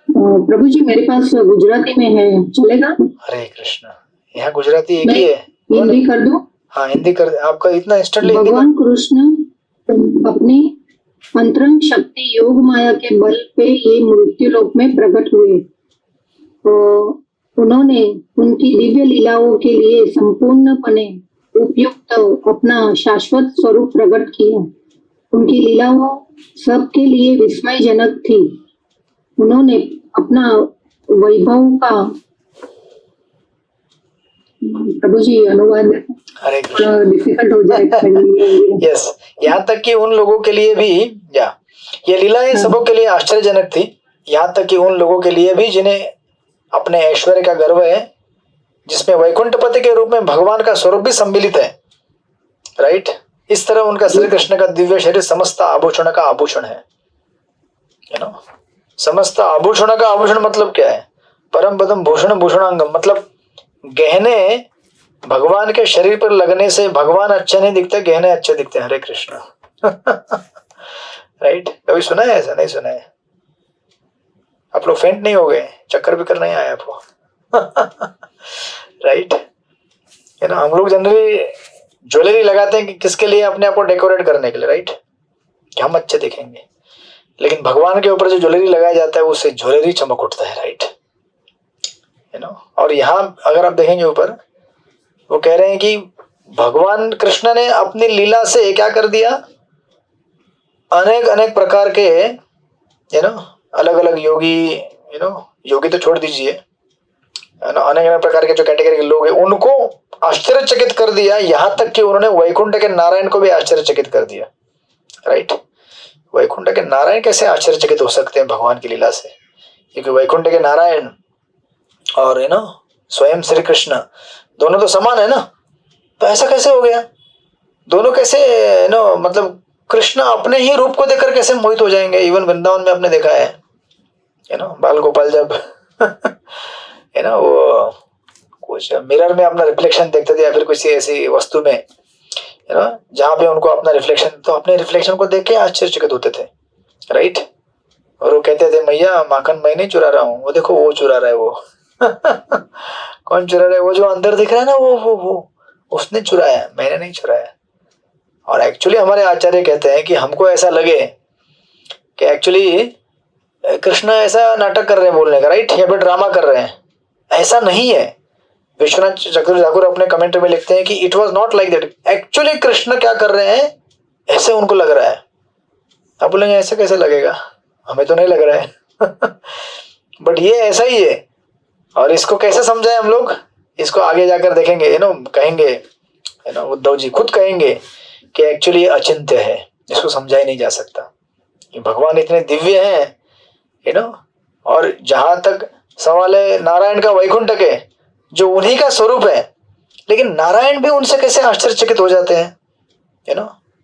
Speaker 5: प्रभु जी मेरे पास गुजराती में है, चलेगा?
Speaker 1: हरे कृष्ण। यहाँ गुजराती एक ही है,
Speaker 5: हिंदी कर दूं?
Speaker 1: हाँ हिंदी कर। आपका इतना इंस्टेंटली
Speaker 5: भगवान कृष्ण अपनी अंतरंग शक्ति योग माया के बल पे ये मृत्यु लोक में प्रकट हुए। तो उन्होंने उनकी दिव्य लीलाओं के लिए संपूर्णपणे उपयुक्त अपना शाश्वत स्वरूप प्रकट किया। उनकी लीलाओं सबके लिए विस्मयजनक थी। उन्होंने अपना वैभव का, प्रभु जी अनुवाद डिफिकल्ट हो जाएगा।
Speaker 1: यस, यहाँ तक कि उन लोगों के लिए भी ये लीलाएं सबों के लिए आश्चर्यजनक थी। यहाँ तक कि उन लोगों के लिए भी जिन्हें अपने ऐश्वर्य का गर्व है, जिसमें वैकुंठपति के रूप में भगवान का स्वरूप भी सम्मिलित है, राइट। इस तरह उनका श्री कृष्ण का दिव्य शरीर समस्त आभूषण का आभूषण है, यू नो। समस्त आभूषण का आभूषण मतलब क्या है? परम पदम भूषण भूषणांगम, मतलब गहने भगवान के शरीर पर लगने से भगवान अच्छे नहीं दिखते, गहने अच्छे दिखते हैं। हरे कृष्ण। राइट, कभी सुना है ऐसा? नहीं सुना है? आप लोग फेंट नहीं हो गए, चक्कर भी कर नहीं आया आपको? राइट, है ना। हम लोग जनरली ज्वेलरी लगाते हैं कि किसके लिए? अपने आप को डेकोरेट करने के लिए, राइट, कि हम अच्छे दिखेंगे। लेकिन भगवान के ऊपर जो ज्वेलरी लगाया जाता है उससे ज्वेलरी चमक उठता है, राइट, यू नो। और यहाँ अगर आप देखेंगे ऊपर, वो कह रहे हैं कि भगवान कृष्ण ने अपनी लीला से क्या कर दिया? अनेक अनेक प्रकार के, यू नो, अलग अलग योगी, यू नो, योगी तो छोड़ दीजिए, अनेक अनेक प्रकार के जो कैटेगरी के लोग हैं उनको आश्चर्यचकित कर दिया। यहाँ तक कि उन्होंने वैकुंठ के नारायण को भी आश्चर्यचकित कर दिया, राइट। वैकुंठ के नारायण कैसे आश्चर्यचकित हो सकते हैं भगवान की लीला से? क्योंकि वैकुंठ के नारायण और, यू नो, स्वयं श्री कृष्ण दोनों तो समान है ना। तो ऐसा कैसे हो गया? दोनों कैसे, यू नो, मतलब कृष्ण अपने ही रूप को देखकर कैसे मोहित हो जाएंगे? इवन वृंदावन में आपने देखा है, यू नो, बाल गोपाल जब यू नो वो कुछ मिरर में अपना रिफ्लेक्शन देखते थे या फिर किसी ऐसी वस्तु में, यू नो, जहां पे उनको अपना रिफ्लेक्शन, तो अपने रिफ्लेक्शन को देख के आश्चर्यचकित होते थे, राइट। और वो कहते थे, मैया माखन मैं नहीं चुरा रहा हूँ, वो देखो वो चुरा रहा है। वो कौन चुरा रहा है? वो जो अंदर दिख रहा है ना, वो उसने चुराया, मैंने नहीं चुराया। और एक्चुअली हमारे आचार्य कहते हैं कि हमको ऐसा लगे कि एक्चुअली कृष्ण ऐसा नाटक कर रहे हैं बोलने का, राइट, या फिर ड्रामा कर रहे हैं। ऐसा नहीं है। विश्वनाथ चक्रवर्ती ठाकुर अपने कमेंट्री में लिखते हैं कि it was not like that, actually Krishna क्या कर रहे हैं ऐसे उनको लग रहा है। आप बोलेंगे ऐसे कैसे लगेगा, हमें तो नहीं लग रहा है बट ये ऐसा ही है। और इसको कैसे समझाएं हम लोग, इसको आगे जाकर देखेंगे, कहेंगे, उद्धव जी खुद कहेंगे कि एक्चुअली अचिंत्य है, इसको समझा ही नहीं जा सकता कि भगवान इतने दिव्य हैं, और जहां तक सवाल है नारायण का वैकुंठ के, जो उन्हीं का स्वरूप है, लेकिन नारायण भी उनसे कैसे आश्चर्यचकित हो जाते हैं,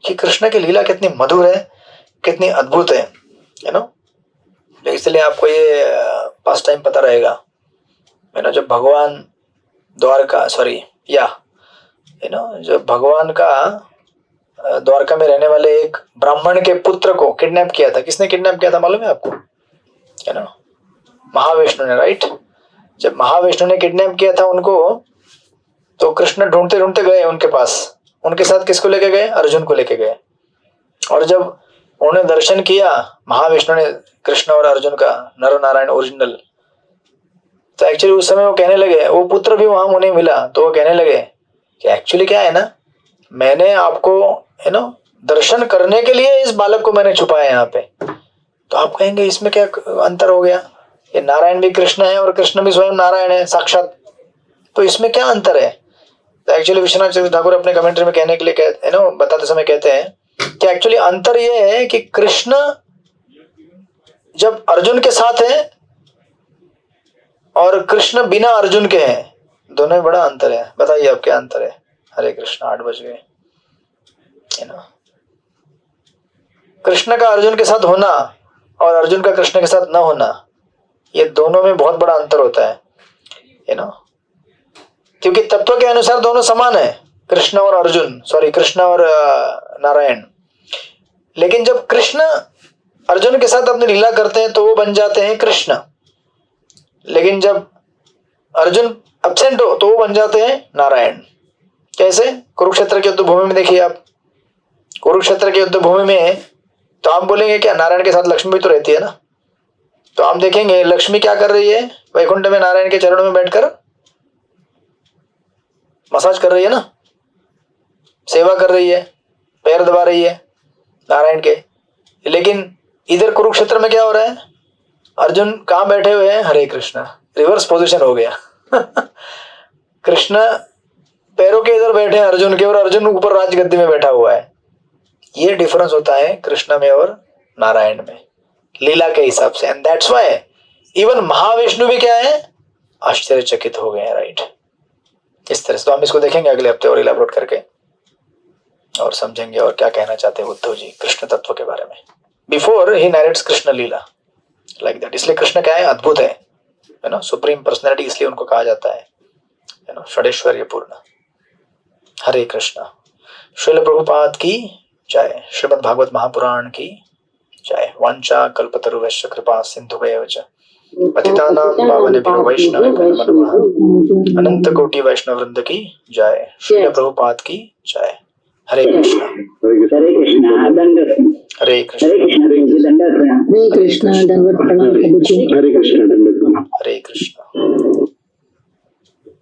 Speaker 1: कि कृष्ण की लीला कितनी मधुर है, कितनी अद्भुत है, इसलिए आपको ये पास टाइम पता रहेगा, जब भगवान जब भगवान का द्वारका में रहने वाले एक ब्राह्मण के पुत्र को किडनैप किया था, किसने किडनैप किया था मालूम है आपको, महाविष्णु ने, राइट। जब महाविष्णु ने किडनैप किया था उनको, तो कृष्ण ढूंढते ढूंढते गए उनके पास, उनके साथ किसको लेके गए, अर्जुन को लेके गए। और जब उन्होंने दर्शन किया महाविष्णु ने कृष्ण और अर्जुन का, नर नारायण ओरिजिनल, तो एक्चुअली उस समय वो कहने लगे, वो पुत्र भी वहां उन्हें मिला, तो वो कहने लगे कि एक्चुअली क्या है ना, मैंने आपको दर्शन करने के लिए इस बालक को मैंने छुपाया यहाँ पे। तो आप कहेंगे इसमें क्या अंतर हो गया, ये नारायण भी कृष्ण है और कृष्ण भी स्वयं नारायण है साक्षात, तो इसमें क्या अंतर है। तो एक्चुअली विश्वनाथ चक्रवर्ती ठाकुर अपने कमेंट्री में कहने के लिए बताते समय कहते हैं कि एक्चुअली अंतर ये है कि कृष्ण जब अर्जुन के साथ है और कृष्ण बिना अर्जुन के हैं, दोनों में बड़ा अंतर है। बताइए अब क्या अंतर है। हरे कृष्ण, 8 बज गए। कृष्ण का अर्जुन के साथ होना और अर्जुन का कृष्ण के साथ न होना, ये दोनों में बहुत बड़ा अंतर होता है, क्योंकि तत्व के अनुसार दोनों समान है, कृष्ण और अर्जुन, कृष्ण और नारायण। लेकिन जब कृष्ण अर्जुन के साथ अपनी लीला करते हैं तो वो बन जाते हैं कृष्ण, लेकिन जब अर्जुन एब्सेंट हो तो वो बन जाते हैं नारायण। कैसे? कुरुक्षेत्र की युद्ध भूमि में देखिए आप, कुरुक्षेत्र की युद्ध भूमि में तो आप बोलेंगे क्या नारायण के साथ लक्ष्मी भी तो रहती है ना, तो आप देखेंगे लक्ष्मी क्या कर रही है, वैकुंठ में नारायण के चरणों में बैठकर मसाज कर रही है ना, सेवा कर रही है, पैर दबा रही है नारायण के। लेकिन इधर कुरुक्षेत्र में क्या हो रहा है, अर्जुन कहाँ बैठे हुए हैं, हरे कृष्ण, रिवर्स पोजीशन हो गया कृष्ण पैरों के इधर बैठे हैं अर्जुन के, और अर्जुन ऊपर राजगद्दी में बैठा हुआ है। ये डिफरेंस होता है कृष्ण में और नारायण में, लीला के हिसाब से। And that's why even Mahavishnu भी क्या है, आश्चर्यचकित हो गए हैं, राइट। इस तरह से तो हम इसको देखेंगे अगले हफ्ते और इलाबोरेट करके और समझेंगे और क्या कहना चाहते हैं उद्धव जी कृष्ण तत्व के बारे में। Before he narrates Krishna Leela like that. इसलिए कृष्ण क्या है, अद्भुत है ना, सुप्रीम पर्सनैलिटी, इसलिए उनको कहा जाता है षडेश्वर्य पूर्ण। हरे कृष्ण। श्रील प्रभुपाद की जय। श्रीमद् भागवत महापुराण की जय। वांछा कल्पतरुभ्यश्च कृपा सिन्धुभ्येव च पतितानां पावनेभ्यो वैष्णवेभ्यो नमो नमः। अनंत कोटि वैष्णव वृंद की जय। श्रील प्रभुपाद की जय। हरे कृष्ण।
Speaker 3: हरे कृष्ण, दंडवत।
Speaker 1: हरे कृष्ण।
Speaker 3: हरे कृष्ण, दंडवत प्रणाम।
Speaker 5: हरे कृष्ण, दंडवत प्रणाम।
Speaker 2: हरे कृष्ण, दंडवत प्रणाम।
Speaker 1: हरे कृष्ण।